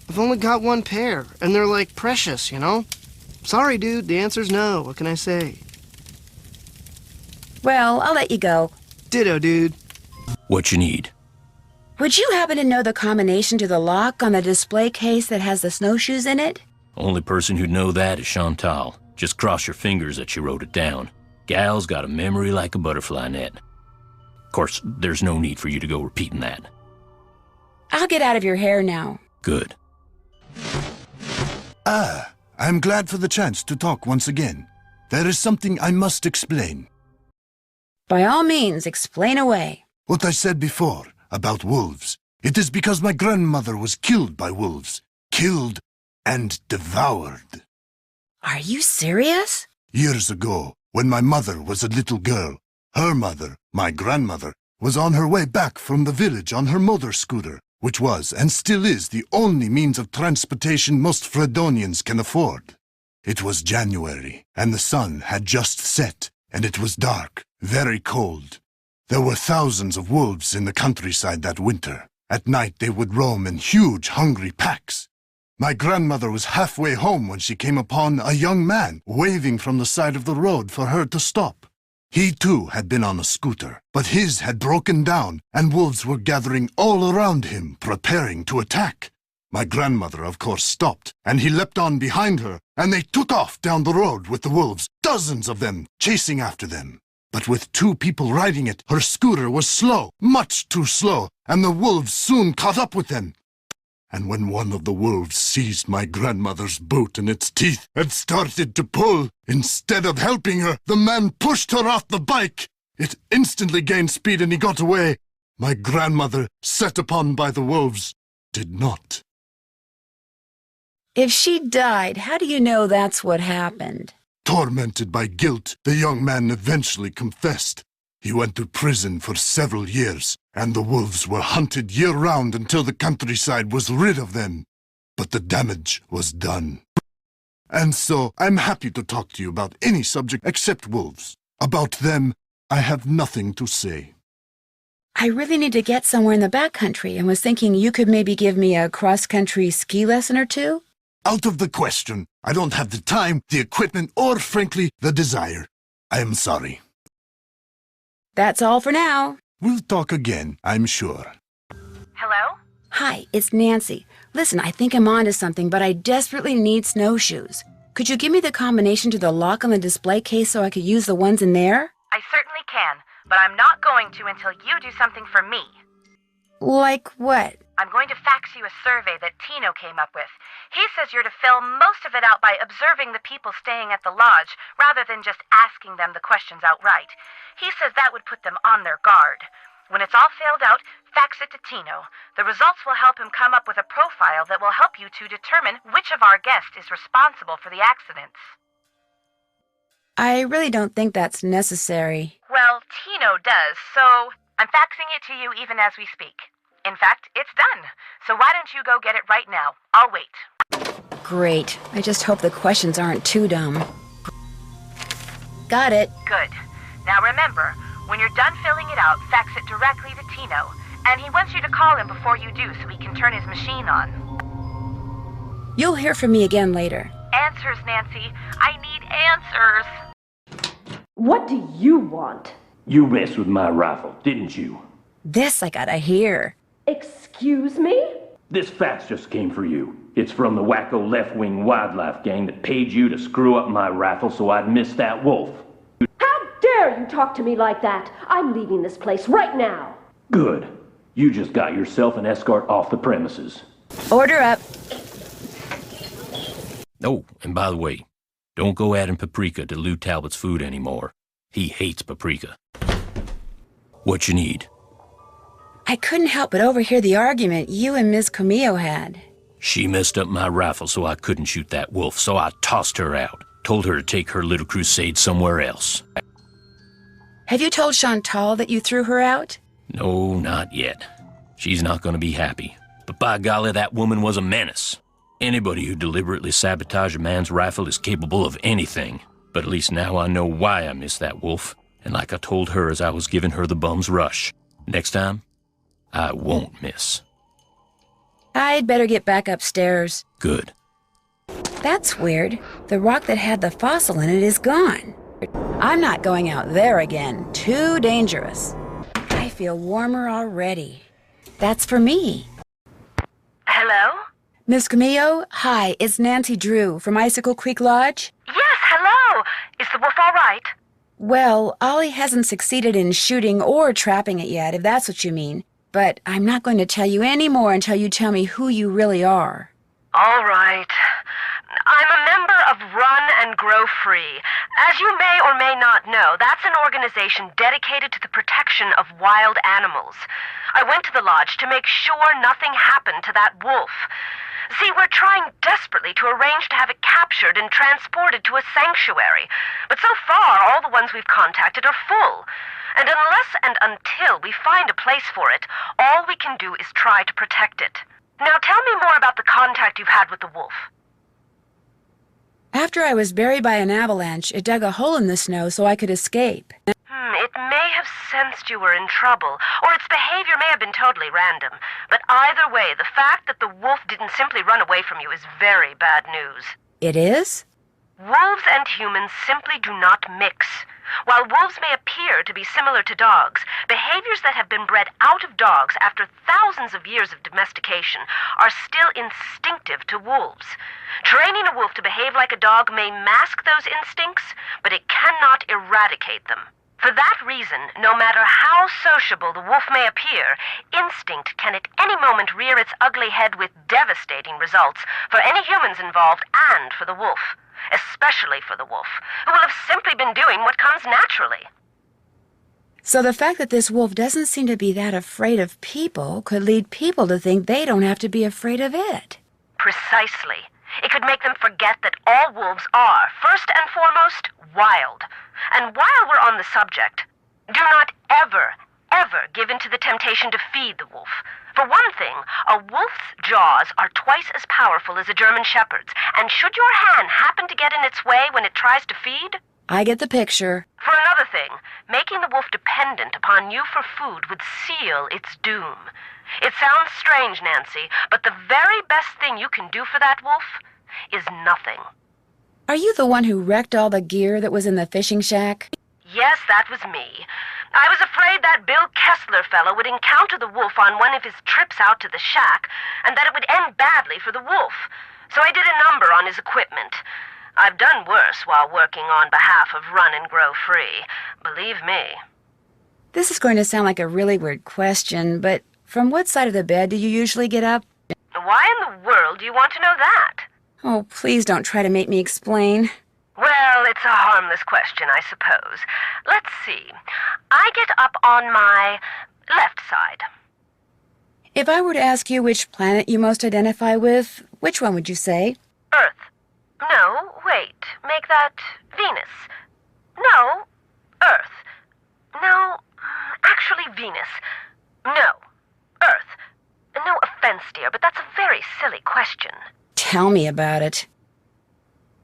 I've only got one pair, and they're like precious, you know? Sorry, dude, the answer's no. What can I say? Well, I'll let you go. Ditto, dude. What you need? Would you happen to know the combination to the lock on the display case that has the snowshoes in it? Only person who'd know that is Chantal. Just cross your fingers that she wrote it down. Gal's got a memory like a butterfly net. Of course, there's no need for you to go repeating that. I'll get out of your hair now. Good. I'm glad for the chance to talk once again. There is something I must explain. By all means, explain away. What I said before about wolves, it is because my grandmother was killed by wolves. Killed and devoured. Are you serious? Years ago, when my mother was a little girl, her mother, my grandmother, was on her way back from the village on her motor scooter, which was and still is the only means of transportation most Fredonians can afford. It was January, and the sun had just set, and it was dark, very cold. There were thousands of wolves in the countryside that winter. At night they would roam in huge, hungry packs. My grandmother was halfway home when she came upon a young man waving from the side of the road for her to stop. He too had been on a scooter, but his had broken down, and wolves were gathering all around him, preparing to attack. My grandmother, of course, stopped, and he leapt on behind her, and they took off down the road with the wolves, dozens of them, chasing after them. But with 2 people riding it, her scooter was slow, much too slow, and the wolves soon caught up with them. And when one of the wolves seized my grandmother's boot in its teeth and started to pull, instead of helping her, the man pushed her off the bike. It instantly gained speed and he got away. My grandmother, set upon by the wolves, did not. If she died, how do you know that's what happened? Tormented by guilt, the young man eventually confessed. He went to prison for several years, and the wolves were hunted year-round until the countryside was rid of them. But the damage was done. And so, I'm happy to talk to you about any subject except wolves. About them, I have nothing to say. I really need to get somewhere in the backcountry and was thinking you could maybe give me a cross-country ski lesson or 2? Out of the question. I don't have the time, the equipment, or, frankly, the desire. I am sorry. That's all for now. We'll talk again, I'm sure. Hello? Hi, it's Nancy. Listen, I think I'm onto something, but I desperately need snowshoes. Could you give me the combination to the lock on the display case so I could use the ones in there? I certainly can, but I'm not going to until you do something for me. Like what? I'm going to fax you a survey that Tino came up with. He says you're to fill most of it out by observing the people staying at the lodge, rather than just asking them the questions outright. He says that would put them on their guard. When it's all filled out, fax it to Tino. The results will help him come up with a profile that will help you to determine which of our guests is responsible for the accidents. I really don't think that's necessary. Well, Tino does, so I'm faxing it to you even as we speak. In fact, it's done. So why don't you go get it right now? I'll wait. Great. I just hope the questions aren't too dumb. Got it. Good. Now remember, when you're done filling it out, fax it directly to Tino. And he wants you to call him before you do so he can turn his machine on. You'll hear from me again later. Answers, Nancy. I need answers. What do you want? You messed with my rifle, didn't you? This I gotta hear. Excuse me? This fax just came for you. It's from the wacko left-wing wildlife gang that paid you to screw up my rifle so I'd miss that wolf. How dare you talk to me like that? I'm leaving this place right now. Good. You just got yourself an escort off the premises. Order up. Oh, and by the way, don't go adding paprika to Lou Talbot's food anymore. He hates paprika. What you need? I couldn't help but overhear the argument you and Miss Camillo had. She messed up my rifle so I couldn't shoot that wolf, so I tossed her out. Told her to take her little crusade somewhere else. Have you told Chantal that you threw her out? No, not yet. She's not going to be happy. But by golly, that woman was a menace. Anybody who deliberately sabotaged a man's rifle is capable of anything. But at least now I know why I missed that wolf. And like I told her as I was giving her the bum's rush, next time, I won't miss. I'd better get back upstairs. Good. That's weird. The rock that had the fossil in it is gone. I'm not going out there again. Too dangerous. I feel warmer already. That's for me. Hello? Miss Camillo, hi, it's Nancy Drew from Icicle Creek Lodge. Yes, hello. Is the wolf all right? Well, Ollie hasn't succeeded in shooting or trapping it yet, if that's what you mean. But I'm not going to tell you any more until you tell me who you really are. All right. I'm a member of Run and Grow Free. As you may or may not know, that's an organization dedicated to the protection of wild animals. I went to the lodge to make sure nothing happened to that wolf. See, we're trying desperately to arrange to have it captured and transported to a sanctuary. But so far, all the ones we've contacted are full. And unless and until we find a place for it, all we can do is try to protect it. Now tell me more about the contact you've had with the wolf. After I was buried by an avalanche, it dug a hole in the snow so I could escape. It may have sensed you were in trouble, or its behavior may have been totally random. But either way, the fact that the wolf didn't simply run away from you is very bad news. It is? Wolves and humans simply do not mix. While wolves may appear to be similar to dogs, behaviors that have been bred out of dogs after thousands of years of domestication are still instinctive to wolves. Training a wolf to behave like a dog may mask those instincts, but it cannot eradicate them. For that reason, no matter how sociable the wolf may appear, instinct can at any moment rear its ugly head with devastating results for any humans involved and for the wolf. Especially for the wolf, who will have simply been doing what comes naturally. So the fact that this wolf doesn't seem to be that afraid of people could lead people to think they don't have to be afraid of it. Precisely. It could make them forget that all wolves are, first and foremost, wild. And while we're on the subject, do not ever give in to the temptation to feed the wolf. For one thing, a wolf's jaws are twice as powerful as a German shepherd's, and should your hand happen to get in its way when it tries to feed? I get the picture. For another thing, making the wolf dependent upon you for food would seal its doom. It sounds strange, Nancy, but the very best thing you can do for that wolf is nothing. Are you the one who wrecked all the gear that was in the fishing shack? Yes, that was me. I was afraid that Bill Kessler fellow would encounter the wolf on one of his trips out to the shack, and that it would end badly for the wolf. So I did a number on his equipment. I've done worse while working on behalf of Run and Grow Free. Believe me. This is going to sound like a really weird question, but from what side of the bed do you usually get up? Why in the world do you want to know that? Oh, please don't try to make me explain. Well, it's a harmless question, I suppose. Let's see. I get up on my left side. If I were to ask you which planet you most identify with, which one would you say? Earth. No, wait. Make that Venus. No, Earth. No, actually Venus. No, Earth. No offense, dear, but that's a very silly question. Tell me about it.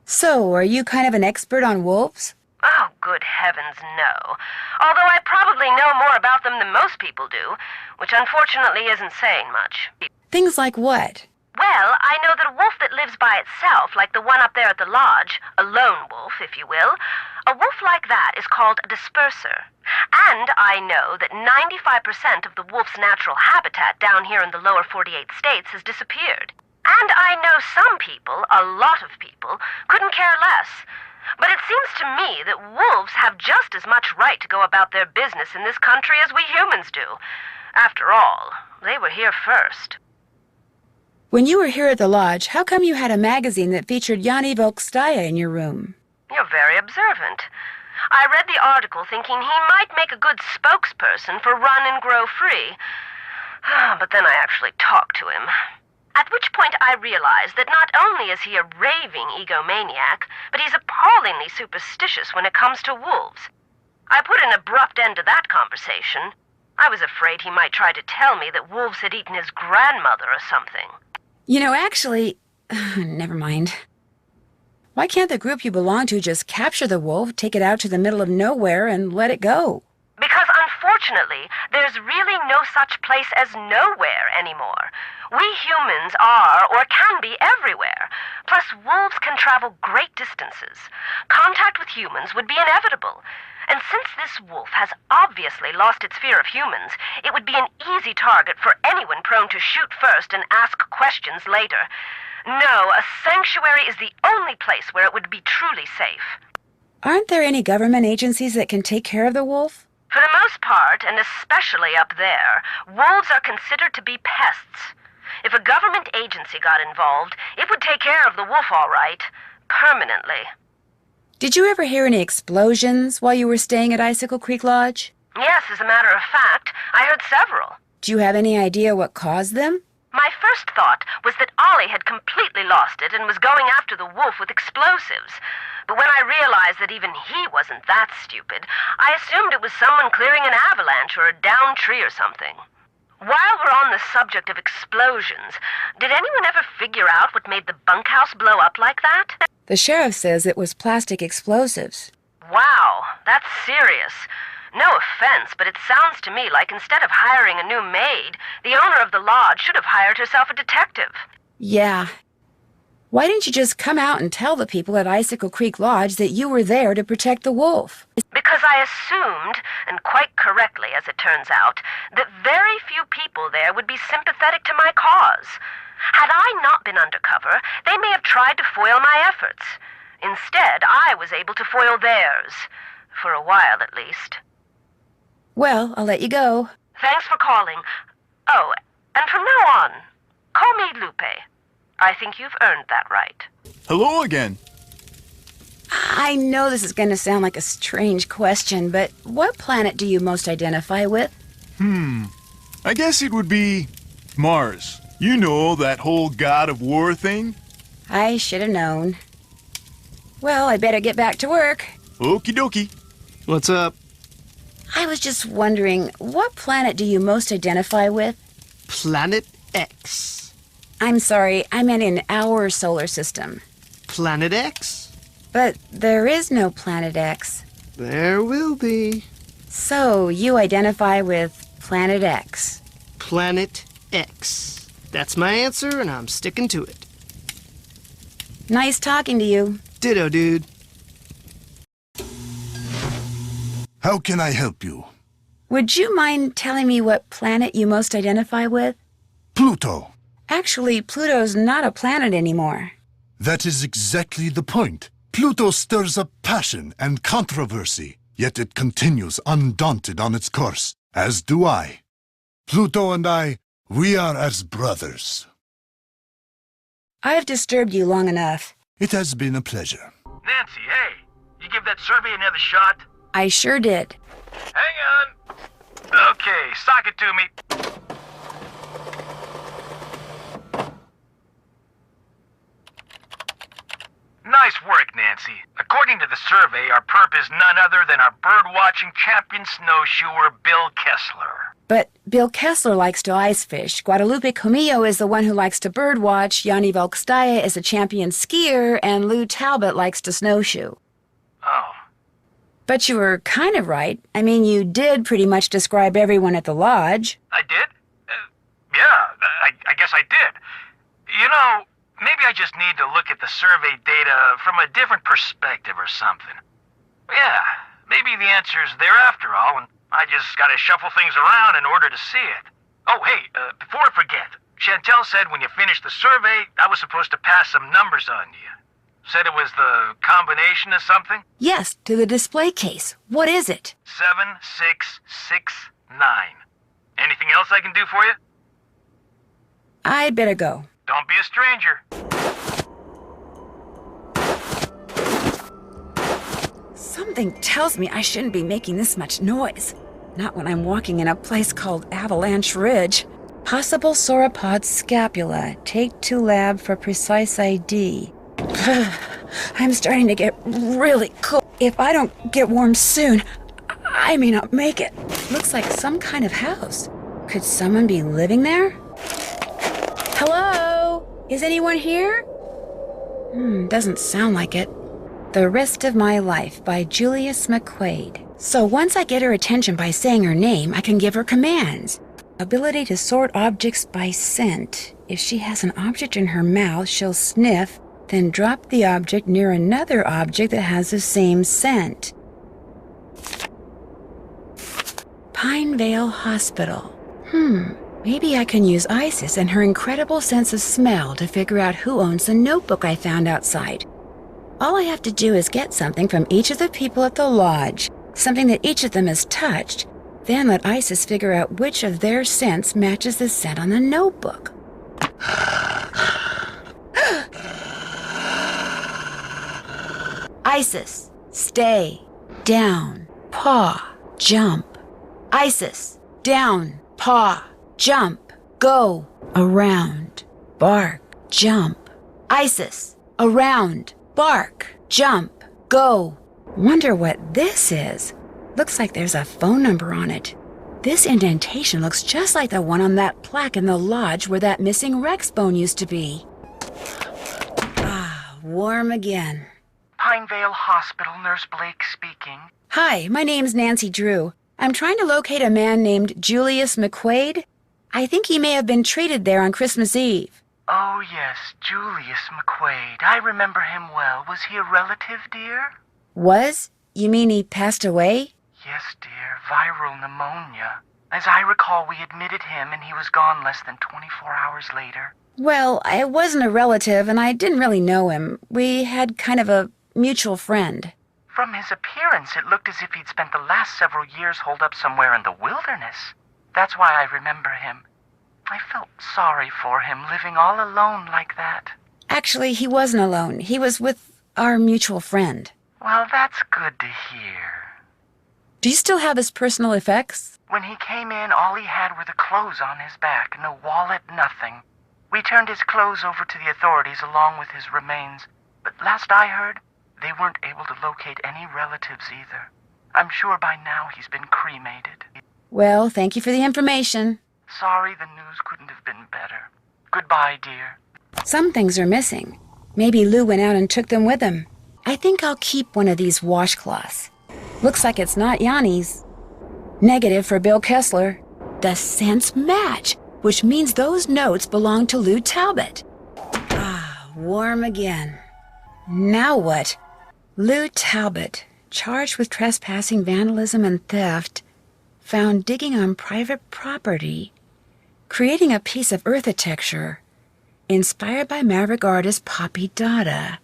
So, are you kind of an expert on wolves? Oh, good heavens, no. Although I probably know more about them than most people do, which unfortunately isn't saying much. Things like what? Well, I know that a wolf that lives by itself, like the one up there at the lodge, a lone wolf, if you will, a wolf like that is called a disperser. And I know that 95% of the wolf's natural habitat down here in the lower 48 states has disappeared. And I know some people, a lot of people, couldn't care less. But it seems to me that wolves have just as much right to go about their business in this country as we humans do. After all, they were here first. When you were here at the lodge, how come you had a magazine that featured Yanni Volkstaya in your room? You're very observant. I read the article thinking he might make a good spokesperson for Run and Grow Free. But then I actually talked to him. At which point I realized that not only is he a raving egomaniac, but he's appallingly superstitious when it comes to wolves. I put an abrupt end to that conversation. I was afraid he might try to tell me that wolves had eaten his grandmother or something. You know, actually, never mind. Why can't the group you belong to just capture the wolf, take it out to the middle of nowhere, and let it go? Because unfortunately, there's really no such place as nowhere anymore. We humans are, or can be, everywhere. Plus, wolves can travel great distances. Contact with humans would be inevitable. And since this wolf has obviously lost its fear of humans, it would be an easy target for anyone prone to shoot first and ask questions later. No, a sanctuary is the only place where it would be truly safe. Aren't there any government agencies that can take care of the wolf? For the most part, and especially up there, wolves are considered to be pests. If a government agency got involved, it would take care of the wolf all right, permanently. Did you ever hear any explosions while you were staying at Icicle Creek Lodge? Yes, as a matter of fact, I heard several. Do you have any idea what caused them? My first thought was that Ollie had completely lost it and was going after the wolf with explosives. But when I realized that even he wasn't that stupid, I assumed it was someone clearing an avalanche or a downed tree or something. While we're on the subject of explosions, did anyone ever figure out what made the bunkhouse blow up like that? The sheriff says it was plastic explosives. Wow, that's serious. No offense, but it sounds to me like instead of hiring a new maid, the owner of the lodge should have hired herself a detective. Yeah. Why didn't you just come out and tell the people at Icicle Creek Lodge that you were there to protect the wolf? Because I assumed, and quite correctly as it turns out, that very few people there would be sympathetic to my cause. Had I not been undercover, they may have tried to foil my efforts. Instead, I was able to foil theirs. For a while, at least. Well, I'll let you go. Thanks for calling. Oh, and from now on, call me Lupe. I think you've earned that right. Hello again. I know this is going to sound like a strange question, but what planet do you most identify with? I guess it would be Mars. You know, that whole god of war thing? I should have known. Well, I better get back to work. Okie dokie. What's up? I was just wondering, what planet do you most identify with? Planet X. I'm sorry, I meant in our solar system. Planet X? But there is no Planet X. There will be. So, you identify with Planet X. Planet X. That's my answer, and I'm sticking to it. Nice talking to you. Ditto, dude. How can I help you? Would you mind telling me what planet you most identify with? Pluto. Actually, Pluto's not a planet anymore. That is exactly the point. Pluto stirs up passion and controversy, yet it continues undaunted on its course, as do I. Pluto and I, we are as brothers. I've disturbed you long enough. It has been a pleasure. Nancy, hey, you give that survey another shot? I sure did. Hang on. Okay, sock it to me. Nice work, Nancy. According to the survey, our perp is none other than our bird-watching champion snowshoer, Bill Kessler. But Bill Kessler likes to ice fish. Guadalupe Comillo is the one who likes to birdwatch. Yanni Volkstaya is a champion skier. And Lou Talbot likes to snowshoe. Oh. But you were kind of right. I mean, you did pretty much describe everyone at the lodge. I did? Yeah, I guess I did. You know, maybe I just need to look at the survey data from a different perspective or something. Yeah, maybe the answer's there after all, and I just gotta shuffle things around in order to see it. Oh, hey, before I forget, Chantel said when you finished the survey, I was supposed to pass some numbers on to you. Said it was the combination of something? Yes, to the display case. What is it? 7669. Anything else I can do for you? I'd better go. Don't be a stranger. Something tells me I shouldn't be making this much noise. Not when I'm walking in a place called Avalanche Ridge. Possible sauropod scapula. Take to lab for precise ID. I'm starting to get really cold. If I don't get warm soon, I may not make it. Looks like some kind of house. Could someone be living there? Hello? Is anyone here? Doesn't sound like it. The Rest of My Life by Julius McQuaid. So once I get her attention by saying her name, I can give her commands. Ability to sort objects by scent. If she has an object in her mouth, she'll sniff, then drop the object near another object that has the same scent. Pinevale Hospital. Maybe I can use Isis and her incredible sense of smell to figure out who owns the notebook I found outside. All I have to do is get something from each of the people at the lodge, something that each of them has touched, then let Isis figure out which of their scents matches the scent on the notebook. Isis, stay, down, paw, jump. Isis, down, paw, jump, go, around, bark, jump. Isis, around, bark, jump, go. Wonder what this is. Looks like there's a phone number on it. This indentation looks just like the one on that plaque in the lodge where that missing Rex bone used to be. Warm again. Pinevale Hospital, Nurse Blake speaking. Hi, my name's Nancy Drew. I'm trying to locate a man named Julius McQuaid. I think he may have been treated there on Christmas Eve. Oh, yes, Julius McQuaid. I remember him well. Was he a relative, dear? Was? You mean he passed away? Yes, dear. Viral pneumonia. As I recall, we admitted him and he was gone less than 24 hours later. Well, I wasn't a relative and I didn't really know him. We had kind of a mutual friend. From his appearance, it looked as if he'd spent the last several years holed up somewhere in the wilderness. That's why I remember him. I felt sorry for him, living all alone like that. Actually, he wasn't alone. He was with our mutual friend. Well, that's good to hear. Do you still have his personal effects? When he came in, all he had were the clothes on his back. No wallet, nothing. We turned his clothes over to the authorities along with his remains. But last I heard, they weren't able to locate any relatives either. I'm sure by now he's been cremated. Well, thank you for the information. Sorry the news couldn't have been better. Goodbye, dear. Some things are missing. Maybe Lou went out and took them with him. I think I'll keep one of these washcloths. Looks like it's not Yanni's. Negative for Bill Kessler. The scents match, which means those notes belong to Lou Talbot. Ah, warm again. Now what? Lou Talbot, charged with trespassing, vandalism, and theft, found digging on private property, creating a piece of architecture inspired by maverick artist Poppy Dada,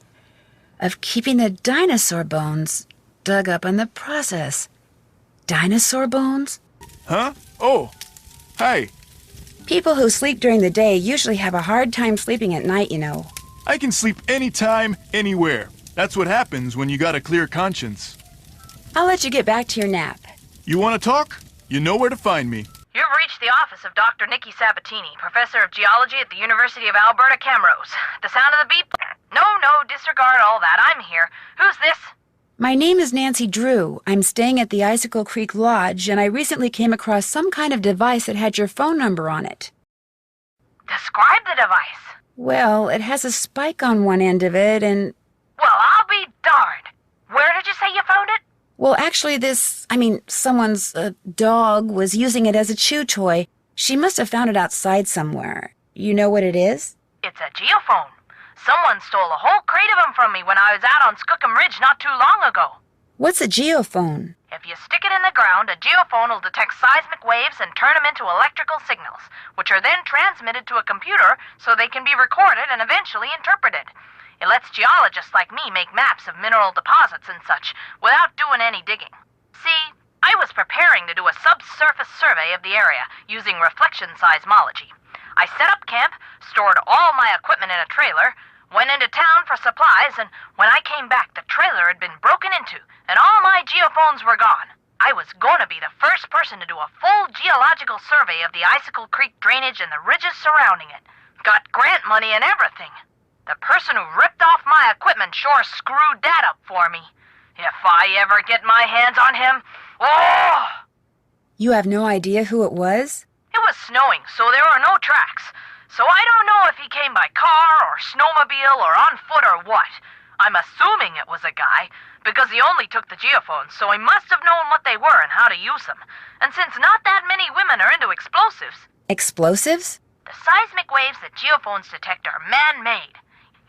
of keeping the dinosaur bones dug up in the process. Dinosaur bones? Huh? Oh, hi. People who sleep during the day usually have a hard time sleeping at night, you know. I can sleep anytime, anywhere. That's what happens when you got a clear conscience. I'll let you get back to your nap. You want to talk? You know where to find me. You've reached the office of Dr. Nikki Sabatini, professor of geology at the University of Alberta, Camrose. The sound of the beep? No, disregard all that. I'm here. Who's this? My name is Nancy Drew. I'm staying at the Icicle Creek Lodge, and I recently came across some kind of device that had your phone number on it. Describe the device. Well, it has a spike on one end of it, and... Well, I'll be darned. Where did you say you found it? Well, actually, someone's dog was using it as a chew toy. She must have found it outside somewhere. You know what it is? It's a geophone. Someone stole a whole crate of them from me when I was out on Skookum Ridge not too long ago. What's a geophone? If you stick it in the ground, a geophone will detect seismic waves and turn them into electrical signals, which are then transmitted to a computer so they can be recorded and eventually interpreted. It lets geologists like me make maps of mineral deposits and such without doing any digging. See, I was preparing to do a subsurface survey of the area using reflection seismology. I set up camp, stored all my equipment in a trailer, went into town for supplies, and when I came back, the trailer had been broken into, and all my geophones were gone. I was going to be the first person to do a full geological survey of the Icicle Creek drainage and the ridges surrounding it. Got grant money and everything. The person who ripped off my equipment sure screwed that up for me. If I ever get my hands on him, oh! You have no idea who it was? It was snowing, so there were no tracks. So I don't know if he came by car or snowmobile or on foot or what. I'm assuming it was a guy, because he only took the geophones, so he must have known what they were and how to use them. And since not that many women are into explosives... Explosives? The seismic waves that geophones detect are man-made.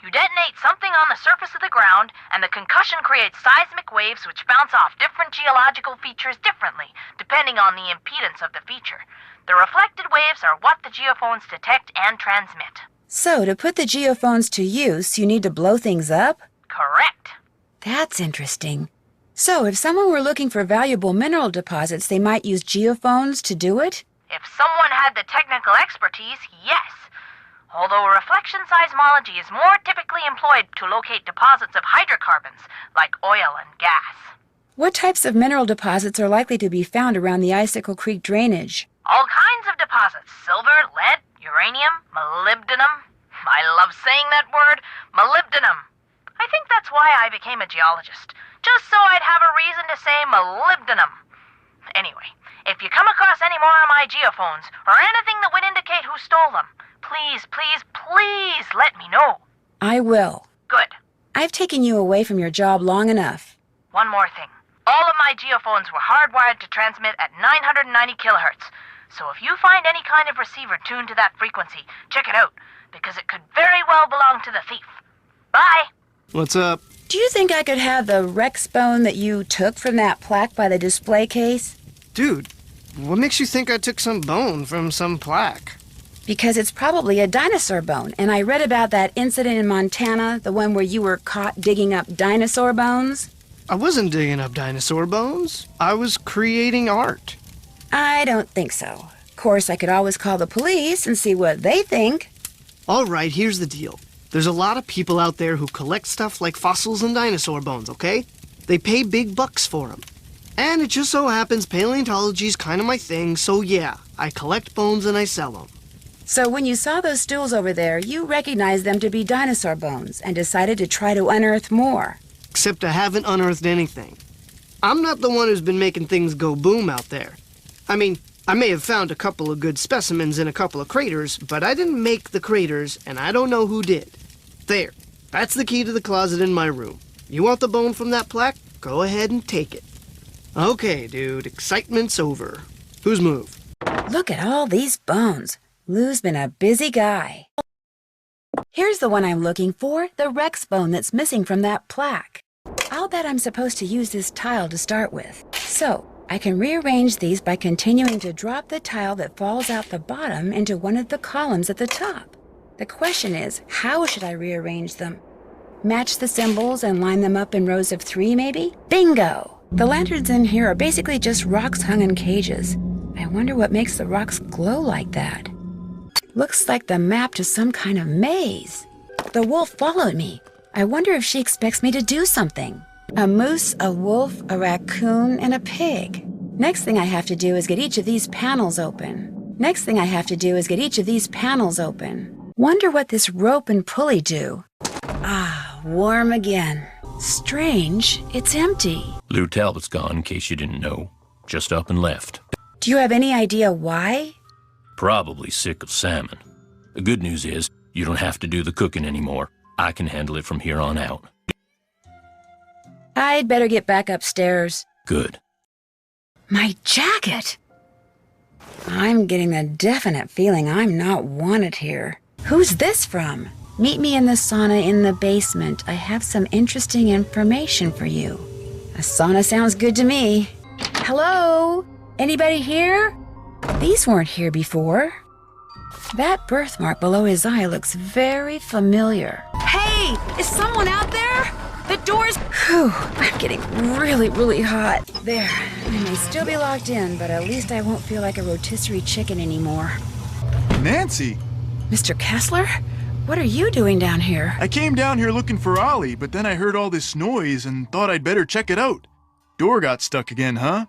You detonate something on the surface of the ground, and the concussion creates seismic waves which bounce off different geological features differently, depending on the impedance of the feature. The reflected waves are what the geophones detect and transmit. So, to put the geophones to use, you need to blow things up? Correct. That's interesting. So, if someone were looking for valuable mineral deposits, they might use geophones to do it? If someone had the technical expertise, yes. Although reflection seismology is more typically employed to locate deposits of hydrocarbons, like oil and gas. What types of mineral deposits are likely to be found around the Icicle Creek drainage? All kinds of deposits. Silver, lead, uranium, molybdenum. I love saying that word, molybdenum. I think that's why I became a geologist. Just so I'd have a reason to say molybdenum. Anyway, if you come across any more of my geophones, or anything that would indicate who stole them, please let me know. I will. Good. I've taken you away from your job long enough. One more thing. All of my geophones were hardwired to transmit at 990 kilohertz. So if you find any kind of receiver tuned to that frequency, check it out. because it could very well belong to the thief. Bye. What's up? Do you think I could have the Rex bone that you took from that plaque by the display case? Dude, what makes you think I took some bone from some plaque? Because it's probably a dinosaur bone, and I read about that incident in Montana, the one where you were caught digging up dinosaur bones. I wasn't digging up dinosaur bones. I was creating art. I don't think so. Of course, I could always call the police and see what they think. All right, here's the deal. There's a lot of people out there who collect stuff like fossils and dinosaur bones, okay? They pay big bucks for them. And it just so happens paleontology's kind of my thing, so yeah, I collect bones and I sell them. So when you saw those stools over there, you recognized them to be dinosaur bones and decided to try to unearth more. Except I haven't unearthed anything. I'm not the one who's been making things go boom out there. I mean, I may have found a couple of good specimens in a couple of craters, but I didn't make the craters, and I don't know who did. There. That's the key to the closet in my room. You want the bone from that plaque? Go ahead and take it. Okay, dude, excitement's over. Whose move? Look at all these bones. Lou's been a busy guy. Here's the one I'm looking for, the Rex bone that's missing from that plaque. I'll bet I'm supposed to use this tile to start with. So, I can rearrange these by continuing to drop the tile that falls out the bottom into one of the columns at the top. The question is, how should I rearrange them? Match the symbols and line them up in rows of 3, maybe? Bingo! The lanterns in here are basically just rocks hung in cages. I wonder what makes the rocks glow like that. Looks like the map to some kind of maze. The wolf followed me. I wonder if she expects me to do something. A moose, a wolf, a raccoon, and a pig. Next thing I have to do is get each of these panels open. Wonder what this rope and pulley do. Ah, warm again. Strange, it's empty. Lou Talbot's gone, in case you didn't know. Just up and left. Do you have any idea why? Probably sick of salmon. The good news is, you don't have to do the cooking anymore. I can handle it from here on out. I'd better get back upstairs. Good. My jacket! I'm getting the definite feeling I'm not wanted here. Who's this from? Meet me in the sauna in the basement. I have some interesting information for you. A sauna sounds good to me. Hello? Anybody here? These weren't here before. That birthmark below his eye looks very familiar. Hey! Is someone out there? The door's... Whew, I'm getting really hot. There, I may still be locked in, but at least I won't feel like a rotisserie chicken anymore. Nancy! Mr. Kessler? What are you doing down here? I came down here looking for Ollie, but then I heard all this noise and thought I'd better check it out. Door got stuck again, huh?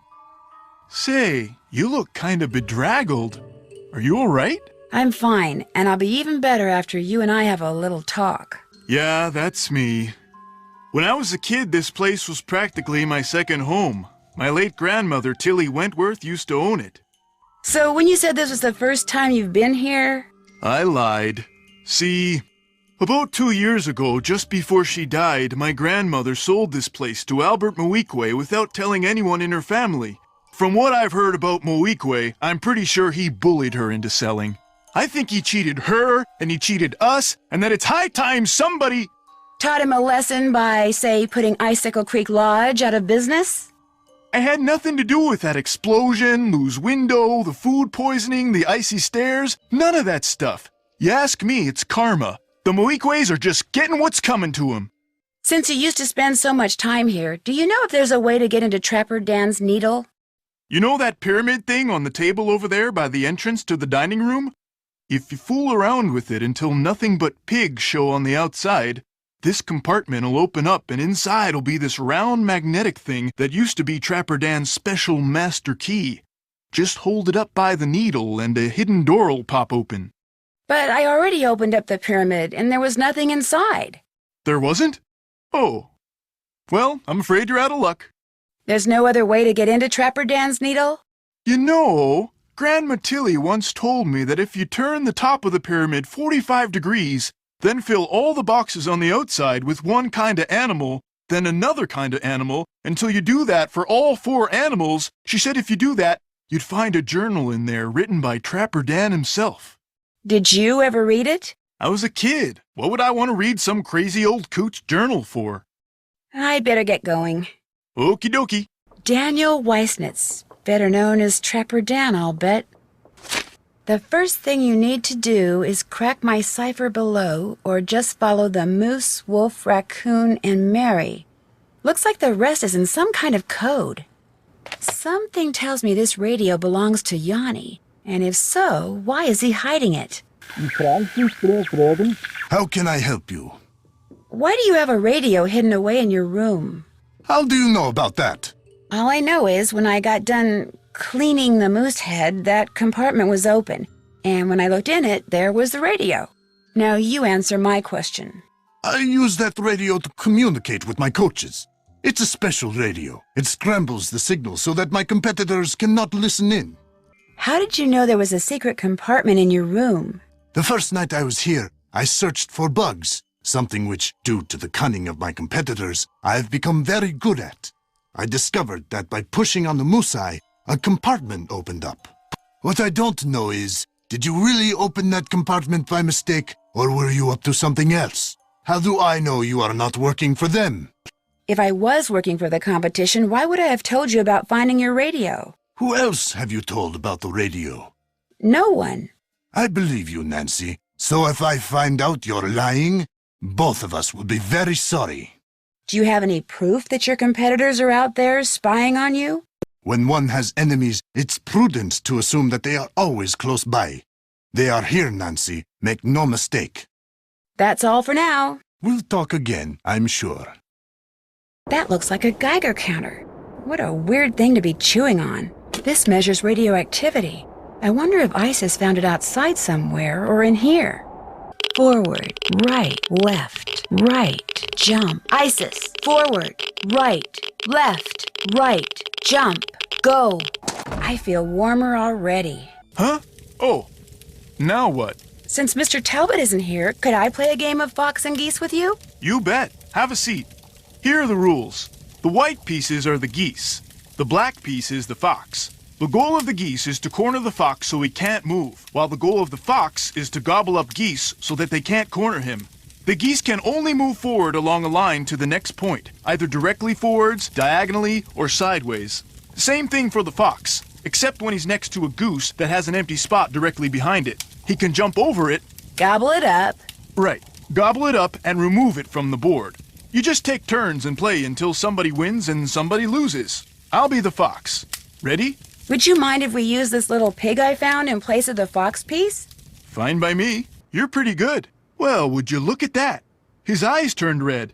Say, you look kind of bedraggled. Are you all right? I'm fine, and I'll be even better after you and I have a little talk. Yeah, that's me. When I was a kid, this place was practically my second home. My late grandmother, Tilly Wentworth, used to own it. So when you said this was the first time you've been here? I lied. See, about 2 years ago, just before she died, my grandmother sold this place to Albert Moeequay without telling anyone in her family. From what I've heard about Moeequay, I'm pretty sure he bullied her into selling. I think he cheated her, and he cheated us, and that it's high time somebody... Taught him a lesson by, say, putting Icicle Creek Lodge out of business? I had nothing to do with that explosion, Lou's window, the food poisoning, the icy stairs, none of that stuff. You ask me, it's karma. The Moeequays are just getting what's coming to them. Since you used to spend so much time here, do you know if there's a way to get into Trapper Dan's Needle? You know that pyramid thing on the table over there by the entrance to the dining room? If you fool around with it until nothing but pigs show on the outside, this compartment will open up and inside will be this round magnetic thing that used to be Trapper Dan's special master key. Just hold it up by the needle and a hidden door will pop open. But I already opened up the pyramid and there was nothing inside. There wasn't? Oh. Well, I'm afraid you're out of luck. There's no other way to get into Trapper Dan's Needle? You know, Grandma Tilly once told me that if you turn the top of the pyramid 45 degrees, then fill all the boxes on the outside with one kind of animal, then another kind of animal, until you do that for all 4 animals. She said if you do that, you'd find a journal in there written by Trapper Dan himself. Did you ever read it? I was a kid. What would I want to read some crazy old coot's journal for? I'd better get going. Okie dokie. Daniel Weissnitz, better known as Trapper Dan, I'll bet. The first thing you need to do is crack my cipher below, or just follow the moose, wolf, raccoon, and Mary. Looks like the rest is in some kind of code. Something tells me this radio belongs to Yanni, and if so, why is he hiding it? How can I help you? Why do you have a radio hidden away in your room? How do you know about that? All I know is when I got done cleaning the moose head, that compartment was open, and when I looked in it, there was the radio. Now you answer my question. I use that radio to communicate with my coaches. It's a special radio. It scrambles the signal so that my competitors cannot listen in. How did you know there was a secret compartment in your room? The first night I was here, I searched for bugs, something which, due to the cunning of my competitors, I have become very good at. I discovered that by pushing on the moose eye, a compartment opened up. What I don't know is, did you really open that compartment by mistake, or were you up to something else? How do I know you are not working for them? If I was working for the competition, why would I have told you about finding your radio? Who else have you told about the radio? No one. I believe you, Nancy. So if I find out you're lying, both of us will be very sorry. Do you have any proof that your competitors are out there spying on you? When one has enemies, it's prudent to assume that they are always close by. They are here, Nancy. Make no mistake. That's all for now. We'll talk again, I'm sure. That looks like a Geiger counter. What a weird thing to be chewing on. This measures radioactivity. I wonder if ISIS found it outside somewhere or in here. Forward, right, left, right, jump. ISIS, forward, right, left, right, jump, go. I feel warmer already. Huh? Oh, now what? Since Mr. Talbot isn't here, could I play a game of fox and geese with you? You bet. Have a seat. Here are the rules. The white pieces are the geese. The black piece is the fox. The goal of the geese is to corner the fox so he can't move, while the goal of the fox is to gobble up geese so that they can't corner him. The geese can only move forward along a line to the next point, either directly forwards, diagonally, or sideways. Same thing for the fox, except when he's next to a goose that has an empty spot directly behind it. He can jump over it. Gobble it up. Right. Gobble it up and remove it from the board. You just take turns and play until somebody wins and somebody loses. I'll be the fox. Ready? Would you mind if we use this little pig I found in place of the fox piece? Fine by me. You're pretty good. Well, would you look at that? His eyes turned red.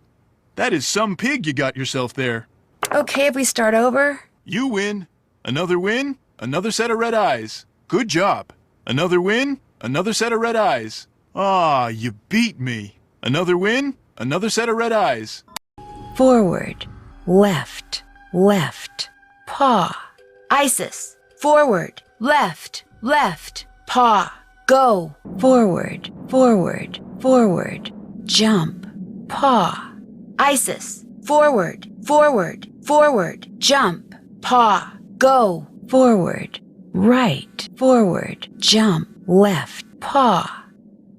That is some pig you got yourself there. Okay, if we start over? You win. Another win, another set of red eyes. Good job. Another win, another set of red eyes. Ah, you beat me. Another win, another set of red eyes. Forward, left, left, paw. ISIS, forward, left, left, paw, go. Forward, forward, forward, jump, paw. ISIS, forward, forward, forward, jump, paw, go. Forward, right, forward, jump, left, paw.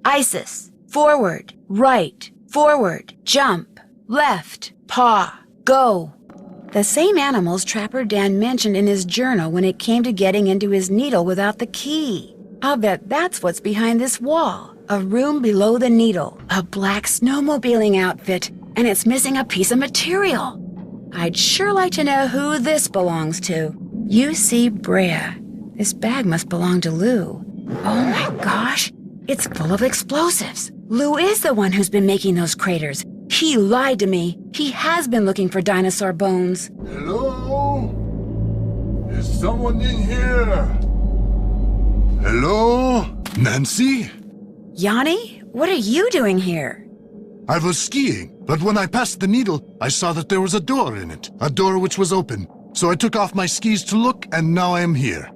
ISIS, forward, right, forward, jump, left, paw, go. The same animals Trapper Dan mentioned in his journal when it came to getting into his needle without the key. I'll bet that's what's behind this wall. A room below the needle. A black snowmobiling outfit, and it's missing a piece of material. I'd sure like to know who this belongs to. UC Brea. This bag must belong to Lou. Oh my gosh, it's full of explosives. Lou is the one who's been making those craters. He lied to me. He has been looking for dinosaur bones. Hello? Is someone in here? Hello? Nancy? Yanni, what are you doing here? I was skiing, but when I passed the needle, I saw that there was a door in it. A door which was open. So I took off my skis to look, and now I am here.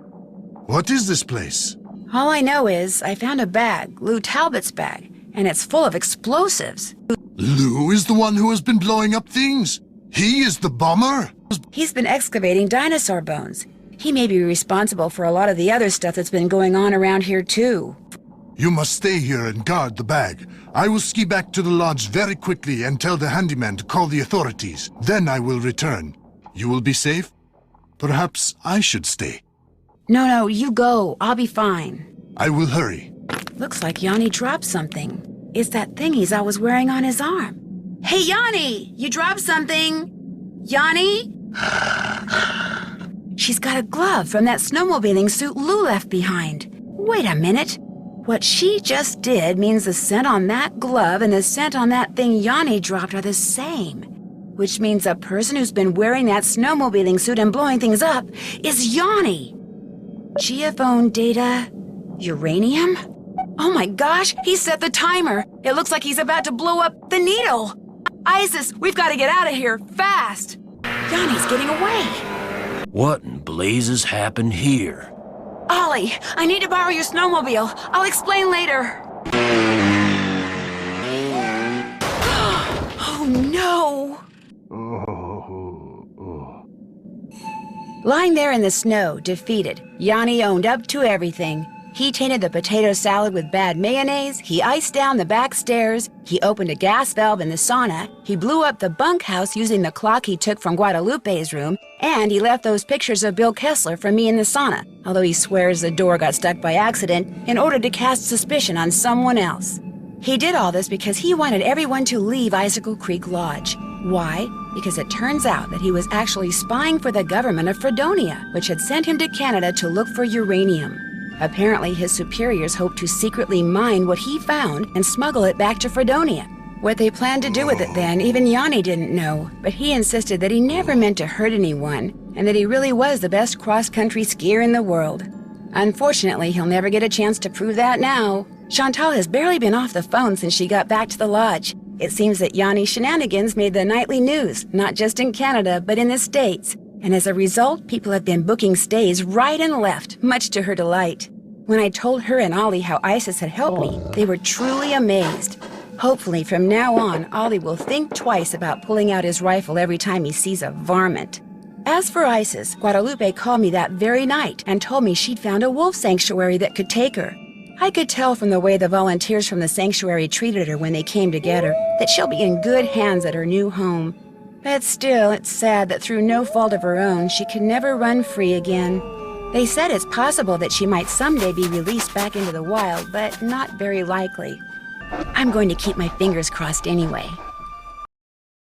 What is this place? All I know is I found a bag, Lou Talbot's bag, and it's full of explosives. Lou is the one who has been blowing up things? He is the bomber? He's been excavating dinosaur bones. He may be responsible for a lot of the other stuff that's been going on around here, too. You must stay here and guard the bag. I will ski back to the lodge very quickly and tell the handyman to call the authorities. Then I will return. You will be safe? Perhaps I should stay. No, you go. I'll be fine. I will hurry. Looks like Yanni dropped something. It's that thing he's always wearing on his arm. Hey, Yanni! You dropped something! Yanni? She's got a glove from that snowmobiling suit Lou left behind. Wait a minute. What she just did means the scent on that glove and the scent on that thing Yanni dropped are the same. Which means the person who's been wearing that snowmobiling suit and blowing things up is Yanni. Geophone data... uranium? Oh my gosh, he set the timer. It looks like he's about to blow up the needle. Isis, we've got to get out of here, fast. Yanni's getting away. What in blazes happened here? Ollie, I need to borrow your snowmobile. I'll explain later. Oh no! Lying there in the snow, defeated, Yanni owned up to everything. He tainted the potato salad with bad mayonnaise, he iced down the back stairs, he opened a gas valve in the sauna, he blew up the bunkhouse using the clock he took from Guadalupe's room, and he left those pictures of Bill Kessler for me in the sauna, although he swears the door got stuck by accident in order to cast suspicion on someone else. He did all this because he wanted everyone to leave Icicle Creek Lodge. Why? Because it turns out that he was actually spying for the government of Fredonia, which had sent him to Canada to look for uranium. Apparently, his superiors hoped to secretly mine what he found and smuggle it back to Fredonia. What they planned to do with it then, even Yanni didn't know, but he insisted that he never meant to hurt anyone, and that he really was the best cross-country skier in the world. Unfortunately, he'll never get a chance to prove that now. Chantal has barely been off the phone since she got back to the lodge. It seems that Yanni's shenanigans made the nightly news, not just in Canada, but in the States. And as a result, people have been booking stays right and left, much to her delight. When I told her and Ollie how Isis had helped me, they were truly amazed. Hopefully, from now on, Ollie will think twice about pulling out his rifle every time he sees a varmint. As for Isis, Guadalupe called me that very night and told me she'd found a wolf sanctuary that could take her. I could tell from the way the volunteers from the sanctuary treated her when they came to get her that she'll be in good hands at her new home. But still, it's sad that through no fault of her own, she can never run free again. They said it's possible that she might someday be released back into the wild, but not very likely. I'm going to keep my fingers crossed anyway.